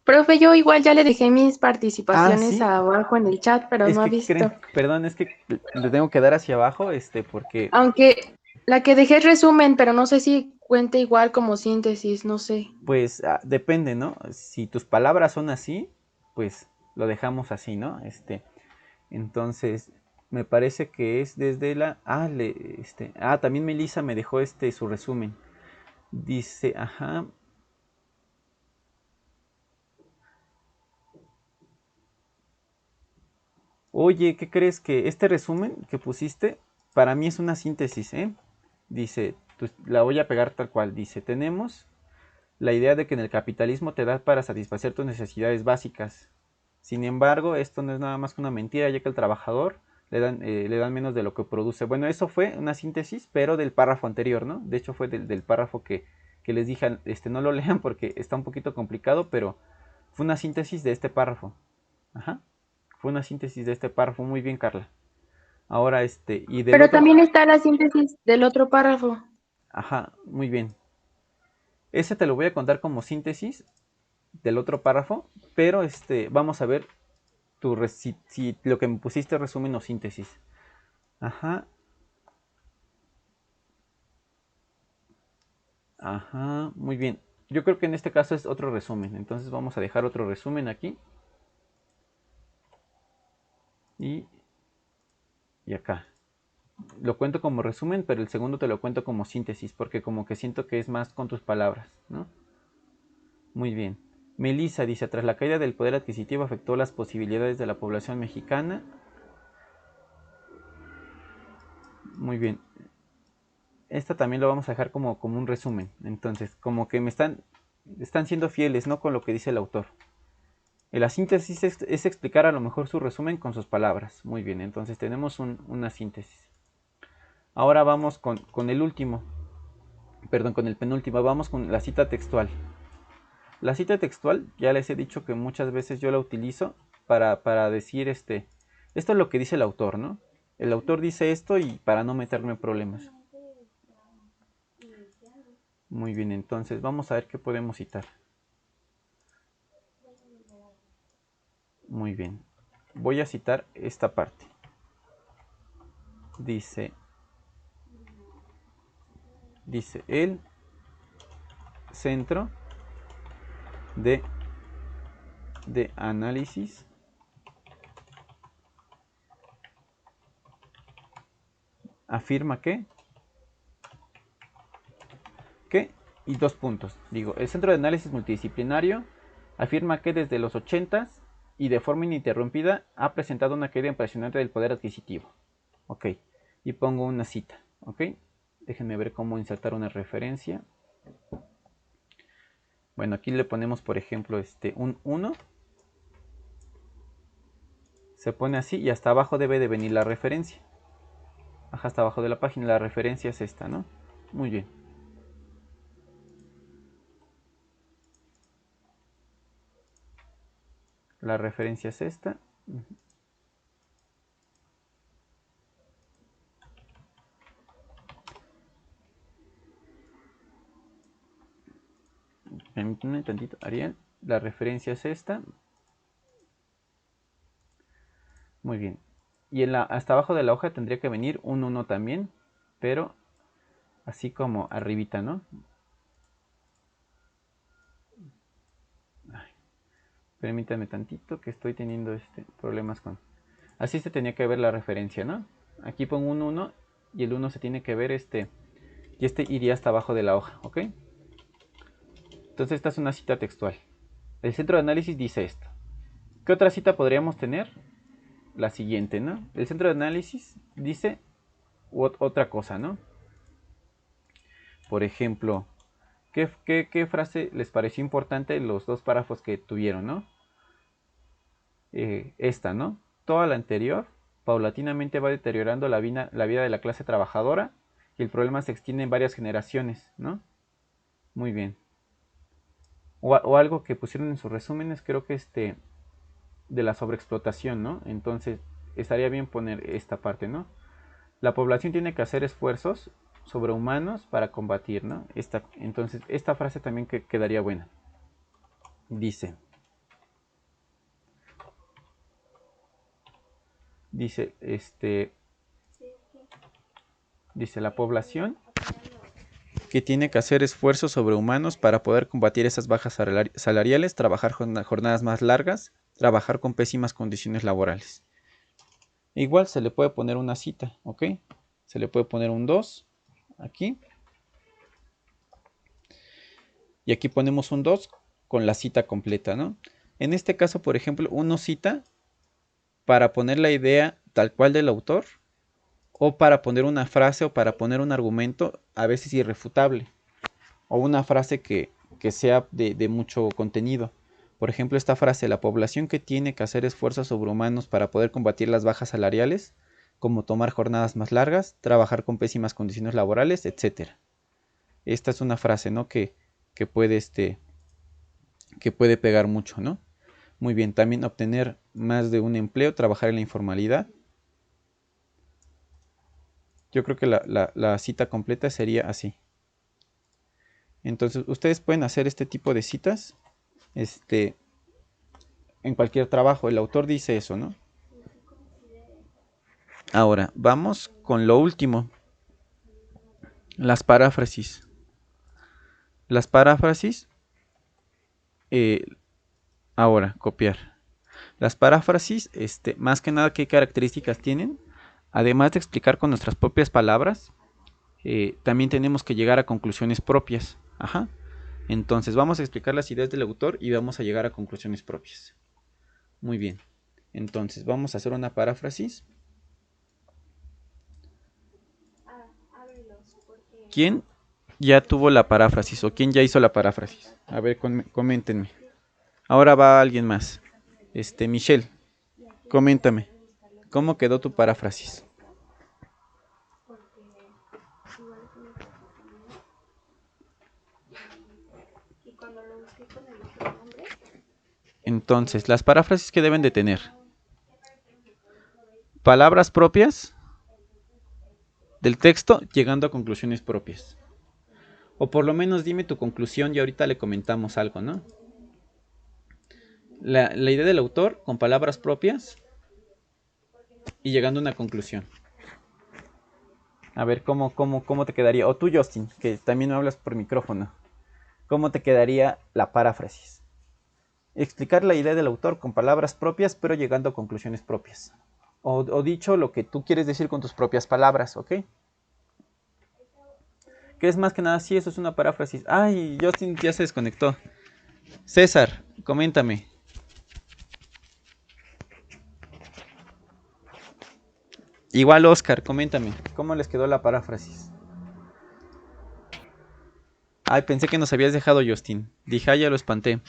Profe, yo igual ya le dejé mis Ah, participaciones sí. abajo en el chat, pero Es no ha que visto. creen, perdón, es que le tengo que dar hacia abajo, porque Aunque la que dejé es resumen, pero no sé si cuenta igual como síntesis, no sé. pues depende, ¿no? Si tus palabras son así, pues lo dejamos así, ¿no? Entonces, me parece que es desde también Melissa me dejó su resumen. Dice, ajá, Oye, ¿qué crees? Que este resumen que pusiste para mí es una síntesis, ¿eh? Dice, pues, la voy a pegar tal cual. Dice, tenemos la idea de que en el capitalismo te da para satisfacer tus necesidades básicas. Sin embargo, esto no es nada más que una mentira, ya que al trabajador le dan menos de lo que produce. Bueno, eso fue una síntesis, pero del párrafo anterior, ¿no? De hecho, fue del párrafo que les dije, no lo lean porque está un poquito complicado, pero fue una síntesis de este párrafo. Ajá. Fue una síntesis de este párrafo. Muy bien, Carla. Ahora, y del Pero otro. también está la síntesis del otro párrafo. Ajá, muy bien. Ese te lo voy a contar como síntesis del otro párrafo, pero vamos a ver si lo que me pusiste resumen o síntesis. Ajá. Ajá, muy bien. Yo creo que en este caso es otro resumen. Entonces vamos a dejar otro resumen aquí. Y, y acá. Lo cuento como resumen, pero el segundo te lo cuento como síntesis, porque como que siento que es más con tus palabras, ¿no? Muy bien. Melissa dice, tras la caída del poder adquisitivo afectó las posibilidades de la población mexicana. Muy bien. Esta también lo vamos a dejar como un resumen. Entonces, como que están siendo fieles, ¿no? Con lo que dice el autor. La síntesis es explicar a lo mejor su resumen con sus palabras. Muy bien, entonces tenemos una síntesis. Ahora vamos con el último. Perdón, con el penúltimo. Vamos con la cita textual. La cita textual, ya les he dicho que muchas veces yo la utilizo para decir esto es lo que dice el autor, ¿no? El autor dice esto y para no meterme en problemas. Muy bien, entonces vamos a ver qué podemos citar. Muy bien. Voy a citar esta parte. Dice el centro de análisis afirma que y dos puntos. Digo, el Centro de Análisis Multidisciplinario afirma que desde los 80 y de forma ininterrumpida ha presentado una caída impresionante del poder adquisitivo. Ok, y pongo una cita. Ok, déjenme ver cómo insertar una referencia. Bueno, aquí le ponemos, por ejemplo, un 1. Se pone así y hasta abajo debe de venir la referencia. Hasta abajo de la página la referencia es esta, ¿no? Muy bien. La referencia es esta. Permítanme tantito, Ariel. La referencia es esta. Muy bien. Y hasta abajo de la hoja tendría que venir un 1 también, pero así como arribita, ¿no? Ay, permítanme tantito que estoy teniendo problemas con... Así se tenía que ver la referencia, ¿no? Aquí pongo un 1 y el 1 se tiene que ver y iría hasta abajo de la hoja, ¿ok? Entonces esta es una cita textual. El centro de análisis dice esto. ¿Qué otra cita podríamos tener? La siguiente, ¿no? El centro de análisis dice otra cosa, ¿no? Por ejemplo, ¿qué frase les pareció importante los dos párrafos que tuvieron, ¿no? Esta, ¿no? Toda la anterior paulatinamente va deteriorando la vida de la clase trabajadora y el problema se extiende en varias generaciones, ¿no? Muy bien. O algo que pusieron en sus resúmenes, creo que de la sobreexplotación, ¿no? Entonces, estaría bien poner esta parte, ¿no? La población tiene que hacer esfuerzos sobrehumanos para combatir, ¿no? Entonces, esta frase también quedaría buena. Dice, dice la población que tiene que hacer esfuerzos sobrehumanos para poder combatir esas bajas salariales, trabajar jornadas más largas, trabajar con pésimas condiciones laborales. Igual se le puede poner una cita, ¿ok? Se le puede poner un 2 aquí. Y aquí ponemos un 2 con la cita completa, ¿no? En este caso, por ejemplo, uno cita para poner la idea tal cual del autor, o para poner una frase o para poner un argumento a veces irrefutable, o una frase que sea de mucho contenido. Por ejemplo, esta frase: la población que tiene que hacer esfuerzos sobrehumanos para poder combatir las bajas salariales, como tomar jornadas más largas, trabajar con pésimas condiciones laborales, etcétera. Esta es una frase, ¿no? que puede, que puede pegar mucho, ¿no? Muy bien, también obtener más de un empleo, trabajar en la informalidad. Yo creo que la cita completa sería así. Entonces, ustedes pueden hacer este tipo de citas en cualquier trabajo. El autor dice eso, ¿no? Ahora, vamos con lo último. Las paráfrasis. Las paráfrasis, ahora, copiar. Las paráfrasis, más que nada, ¿qué características tienen? Además de explicar con nuestras propias palabras, también tenemos que llegar a conclusiones propias. Ajá. Entonces, vamos a explicar las ideas del autor y vamos a llegar a conclusiones propias. Muy bien. Entonces, vamos a hacer una paráfrasis. ¿Quién ya tuvo la paráfrasis o quién ya hizo la paráfrasis? A ver, coméntenme. Ahora va alguien más. Michelle, coméntame. ¿Cómo quedó tu paráfrasis? Entonces, las paráfrasis que deben de tener: palabras propias del texto, llegando a conclusiones propias. O por lo menos dime tu conclusión y ahorita le comentamos algo, ¿no? La idea del autor con palabras propias y llegando a una conclusión. A ver, ¿cómo te quedaría? O tú, Justin, que también hablas por micrófono. ¿Cómo te quedaría la paráfrasis? Explicar la idea del autor con palabras propias, pero llegando a conclusiones propias. O dicho lo que tú quieres decir con tus propias palabras, ¿ok? Que es más que nada, sí, eso es una paráfrasis. Ay, Justin ya se desconectó. César, coméntame. Igual Oscar, coméntame. ¿Cómo les quedó la paráfrasis? Ay, pensé que nos habías dejado, Justin. Dije, ay, ya lo espanté.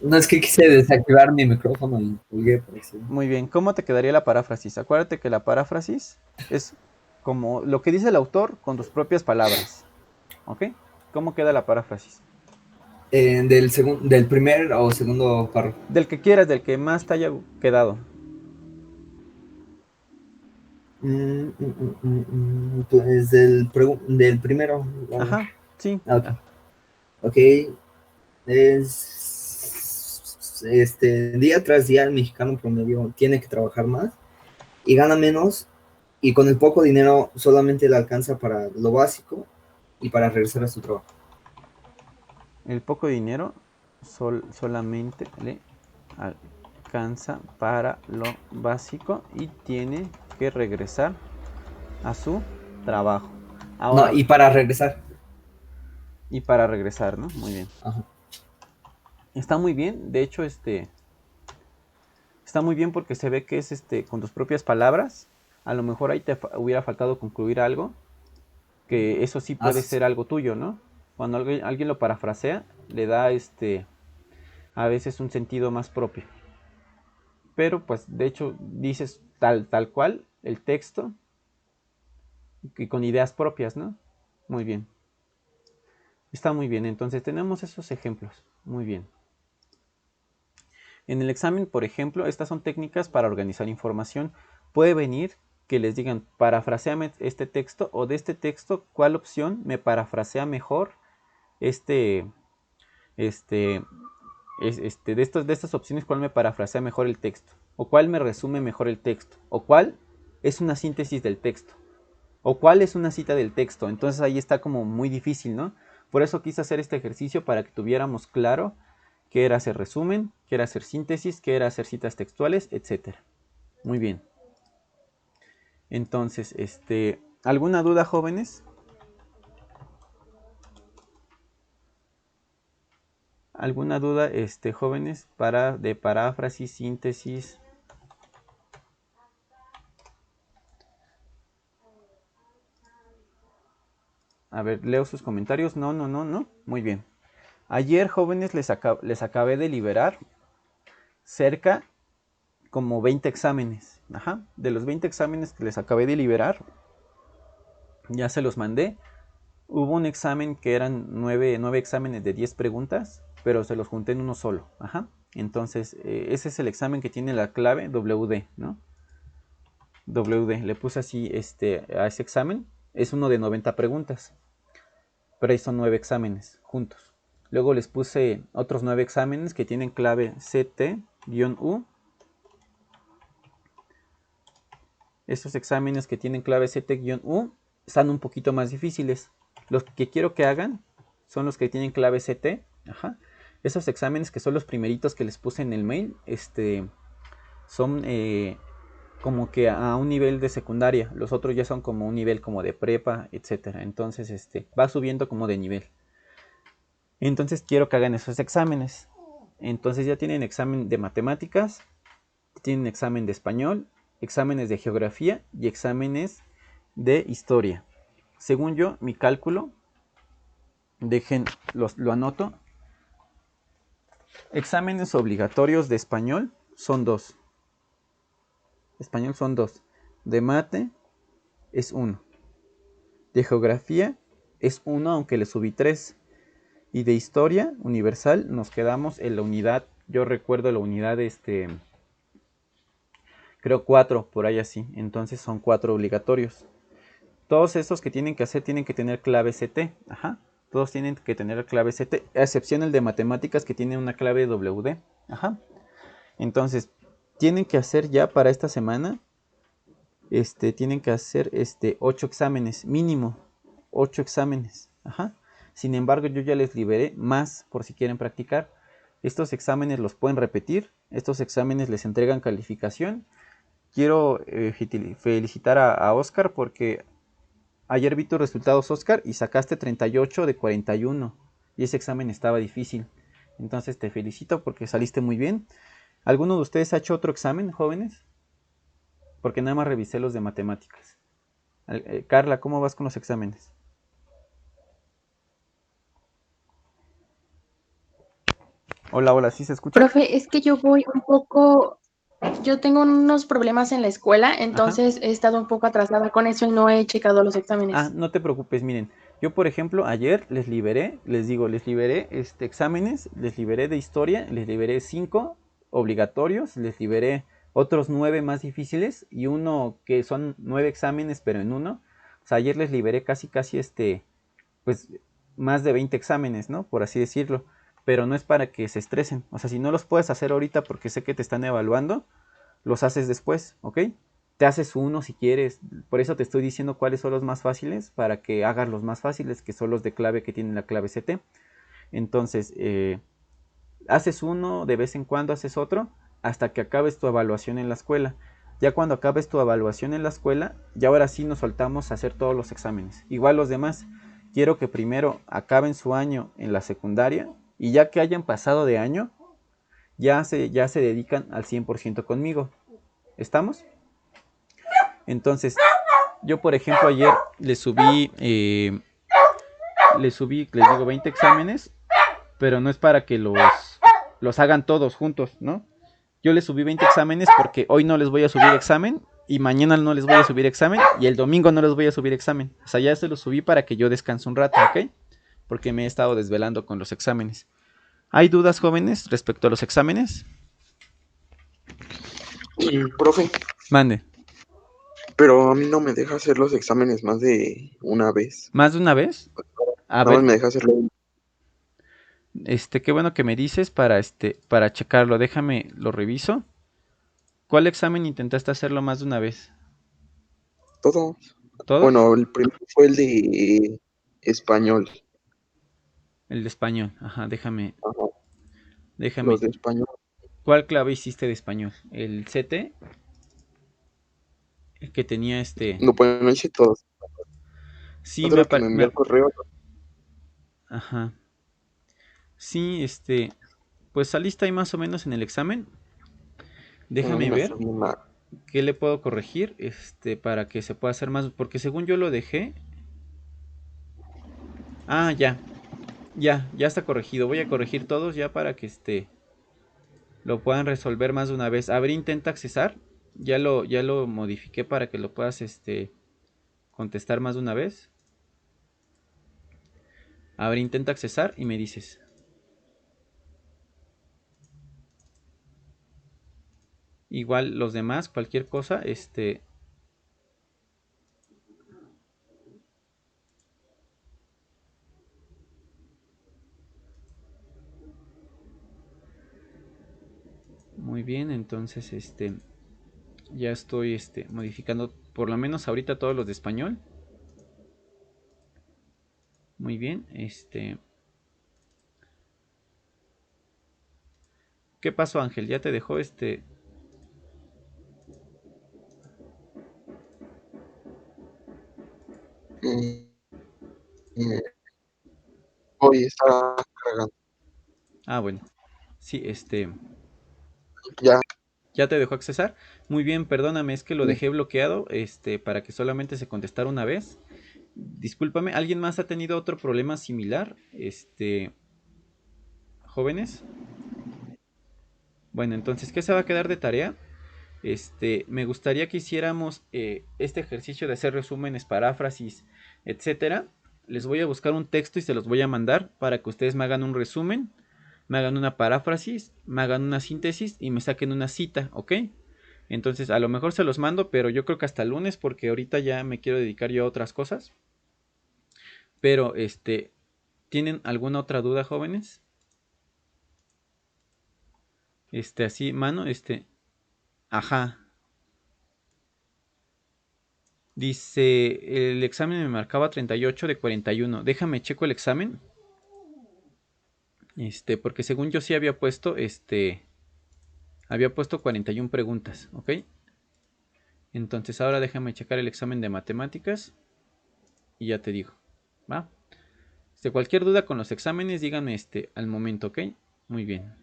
No, es que quise desactivar mi micrófono y colgué por eso. Muy bien, ¿cómo te quedaría la paráfrasis? Acuérdate que la paráfrasis es como lo que dice el autor con tus propias palabras. ¿Ok? ¿Cómo queda la paráfrasis? Del primer o segundo párrafo. Del que quieras, del que más te haya quedado. Pues del primero. Ajá, sí. Ok. Ok. Día tras día el mexicano promedio tiene que trabajar más y gana menos, y con el poco dinero solamente le alcanza para lo básico y para regresar a su trabajo. El poco dinero solamente le alcanza para lo básico y tiene que regresar a su trabajo. Ahora, No, y para regresar. y para regresar, ¿no? Muy bien. Ajá. Está muy bien, de hecho, está muy bien porque se ve que es con tus propias palabras. A lo mejor ahí te hubiera faltado concluir algo, que eso sí puede ser algo tuyo, ¿no? Cuando alguien lo parafrasea, le da a veces un sentido más propio. Pero pues de hecho dices tal cual el texto y con ideas propias, ¿no? Muy bien. Está muy bien, entonces tenemos esos ejemplos. Muy bien. En el examen, por ejemplo, estas son técnicas para organizar información. Puede venir que les digan, parafraseame este texto, o de este texto, ¿cuál opción me parafrasea mejor de estas opciones, cuál me parafrasea mejor el texto? ¿O cuál me resume mejor el texto? ¿O cuál es una síntesis del texto? ¿O cuál es una cita del texto? Entonces ahí está como muy difícil, ¿no? Por eso quise hacer este ejercicio para que tuviéramos claro qué era hacer resumen, qué era hacer síntesis, qué era hacer citas textuales, etc. Muy bien. Entonces, ¿alguna duda, jóvenes? ¿Alguna duda, jóvenes, de paráfrasis, síntesis? A ver, leo sus comentarios. No, no, no, no. Muy bien. Ayer, jóvenes, les acabé de liberar cerca como 20 exámenes. Ajá. De los 20 exámenes que les acabé de liberar, ya se los mandé. Hubo un examen que eran 9 exámenes de 10 preguntas, pero se los junté en uno solo. Ajá. Entonces, ese es el examen que tiene la clave WD, ¿no? WD. Le puse así a ese examen. Es uno de 90 preguntas. Pero ahí son 9 exámenes juntos. Luego les puse otros 9 exámenes que tienen clave CT-U. Estos exámenes que tienen clave CT-U están un poquito más difíciles. Los que quiero que hagan son los que tienen clave CT. Ajá. Esos exámenes que son los primeritos que les puse en el mail, son como que a un nivel de secundaria. Los otros ya son como un nivel como de prepa, etcétera. Entonces, va subiendo como de nivel. Entonces quiero que hagan esos exámenes. Entonces ya tienen examen de matemáticas, tienen examen de español, exámenes de geografía y exámenes de historia. Según yo, mi cálculo, lo anoto. Exámenes obligatorios de español son 2. Español son 2. De mate es 1. De geografía es 1, aunque le subí 3. Y de historia universal nos quedamos en la unidad, yo recuerdo la unidad, creo 4, por ahí así. Entonces son 4 obligatorios. Todos estos que tienen que hacer tienen que tener clave CT. Ajá. Todos tienen que tener clave CT, a excepción el de matemáticas que tiene una clave WD. Ajá. Entonces, tienen que hacer ya para esta semana, tienen que hacer 8 exámenes, mínimo 8 exámenes. Ajá. Sin embargo, yo ya les liberé más por si quieren practicar. Estos exámenes los pueden repetir. Estos exámenes les entregan calificación. Quiero felicitar a Oscar porque ayer vi tus resultados, Oscar, y sacaste 38 de 41. Y ese examen estaba difícil. Entonces te felicito porque saliste muy bien. ¿Alguno de ustedes ha hecho otro examen, jóvenes? Porque nada más revisé los de matemáticas. Carla, ¿cómo vas con los exámenes? Hola, hola, ¿sí se escucha? Profe, es que yo voy un poco, yo tengo unos problemas en la escuela, entonces he estado un poco atrasada con eso y no he checado los exámenes. Ah, no te preocupes, miren. Yo, por ejemplo, ayer les liberé exámenes, les liberé de historia, les liberé 5 obligatorios, les liberé otros 9 más difíciles y uno que son 9 exámenes, pero en uno. O sea, ayer les liberé casi, pues, más de 20 exámenes, ¿no? Por así decirlo. Pero no es para que se estresen. O sea, si no los puedes hacer ahorita porque sé que te están evaluando, los haces después, ¿ok? Te haces uno si quieres. Por eso te estoy diciendo cuáles son los más fáciles, para que hagas los más fáciles, que son los de clave que tienen la clave CT. Entonces, haces uno, de vez en cuando haces otro, hasta que acabes tu evaluación en la escuela. Ya cuando acabes tu evaluación en la escuela, ya ahora sí nos soltamos a hacer todos los exámenes. Igual los demás, quiero que primero acaben su año en la secundaria y ya que hayan pasado de año, ya se dedican al 100% conmigo. ¿Estamos? Entonces, yo por ejemplo ayer les subí, les digo 20 exámenes, pero no es para que los hagan todos juntos, ¿no? Yo les subí 20 exámenes porque hoy no les voy a subir examen y mañana no les voy a subir examen y el domingo no les voy a subir examen. O sea, ya se los subí para que yo descanse un rato, ¿ok? Porque me he estado desvelando con los exámenes. ¿Hay dudas, jóvenes, respecto a los exámenes? Profe, Mande. pero a mí no me deja hacer los exámenes más de una vez. ¿Más de una vez? A Nada ver, más me deja hacerlo. qué bueno que me dices para checarlo. Déjame, lo reviso. ¿Cuál examen intentaste hacerlo más de una vez? Todos. ¿Todos? Bueno, el primero fue el de español. El de español. Ajá, déjame. Ajá, Déjame. los de español. ¿Cuál clave hiciste de español? ¿El CT? El que tenía No, pues no hice todos. Sí, Otro que me envió el correo. Ajá. Sí, pues saliste ahí más o menos en el examen. Déjame Me ver salió mal. qué le puedo corregir, para que se pueda hacer más, porque según yo lo dejé. Ah, ya. Ya está corregido. Voy a corregir todos ya para que lo puedan resolver más de una vez. A ver, intenta accesar. Ya lo modifiqué para que lo puedas contestar más de una vez. A ver, intenta accesar y me dices. Igual los demás, cualquier cosa, muy bien, entonces ya estoy modificando por lo menos ahorita todos los de español. Muy bien, ¿qué pasó, Ángel? ¿Ya te dejó Y, y hoy está cargando. Ah, bueno. Sí, Ya, ¿ya te dejó accesar? Muy bien, perdóname, es que lo sí. dejé bloqueado, para que solamente se contestara una vez. Discúlpame, ¿alguien más ha tenido otro problema similar? Jóvenes. Bueno, entonces, ¿qué se va a quedar de tarea? Me gustaría que hiciéramos este ejercicio de hacer resúmenes, paráfrasis, etcétera. Les voy a buscar un texto y se los voy a mandar para que ustedes me hagan un resumen, me hagan una paráfrasis, me hagan una síntesis y me saquen una cita, ¿ok? Entonces, a lo mejor se los mando, pero yo creo que hasta el lunes porque ahorita ya me quiero dedicar yo a otras cosas. Pero, ¿tienen alguna otra duda, jóvenes? Así, mano, ajá. Dice, el examen me marcaba 38 de 41. Déjame checo el examen. Porque según yo sí había puesto 41 preguntas, ¿ok? Entonces ahora déjame checar el examen de matemáticas y ya te digo, ¿va? Cualquier duda con los exámenes, díganme al momento, ¿ok? Muy bien.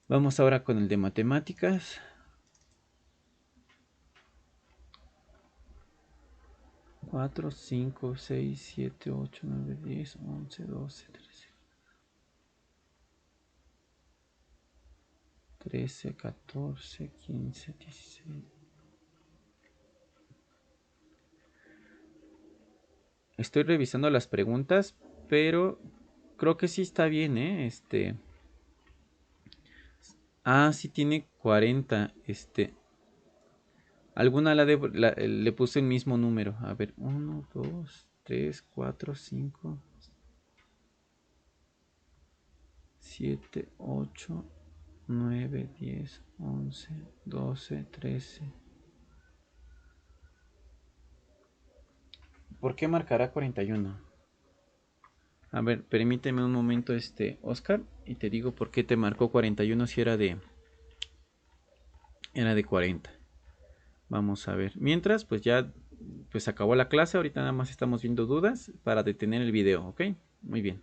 Vamos ahora con el de matemáticas. 4, 5, 6, 7, 8, 9, 10, 11, 12, 13, 14, 15, 16. Estoy revisando las preguntas, pero creo que sí está bien, ¿eh? Sí tiene 40. Alguna le puse el mismo número. A ver, 1, 2, 3, 4, 5, 7, 8, 9, 10, 11, 12, 13. ¿Por qué marcará 41? A ver, permíteme un momento, Oscar, y te digo por qué te marcó 41 si era de 40. Vamos a ver. Mientras, pues ya pues acabó la clase. Ahorita nada más estamos viendo dudas para detener el video, ¿ok? Muy bien.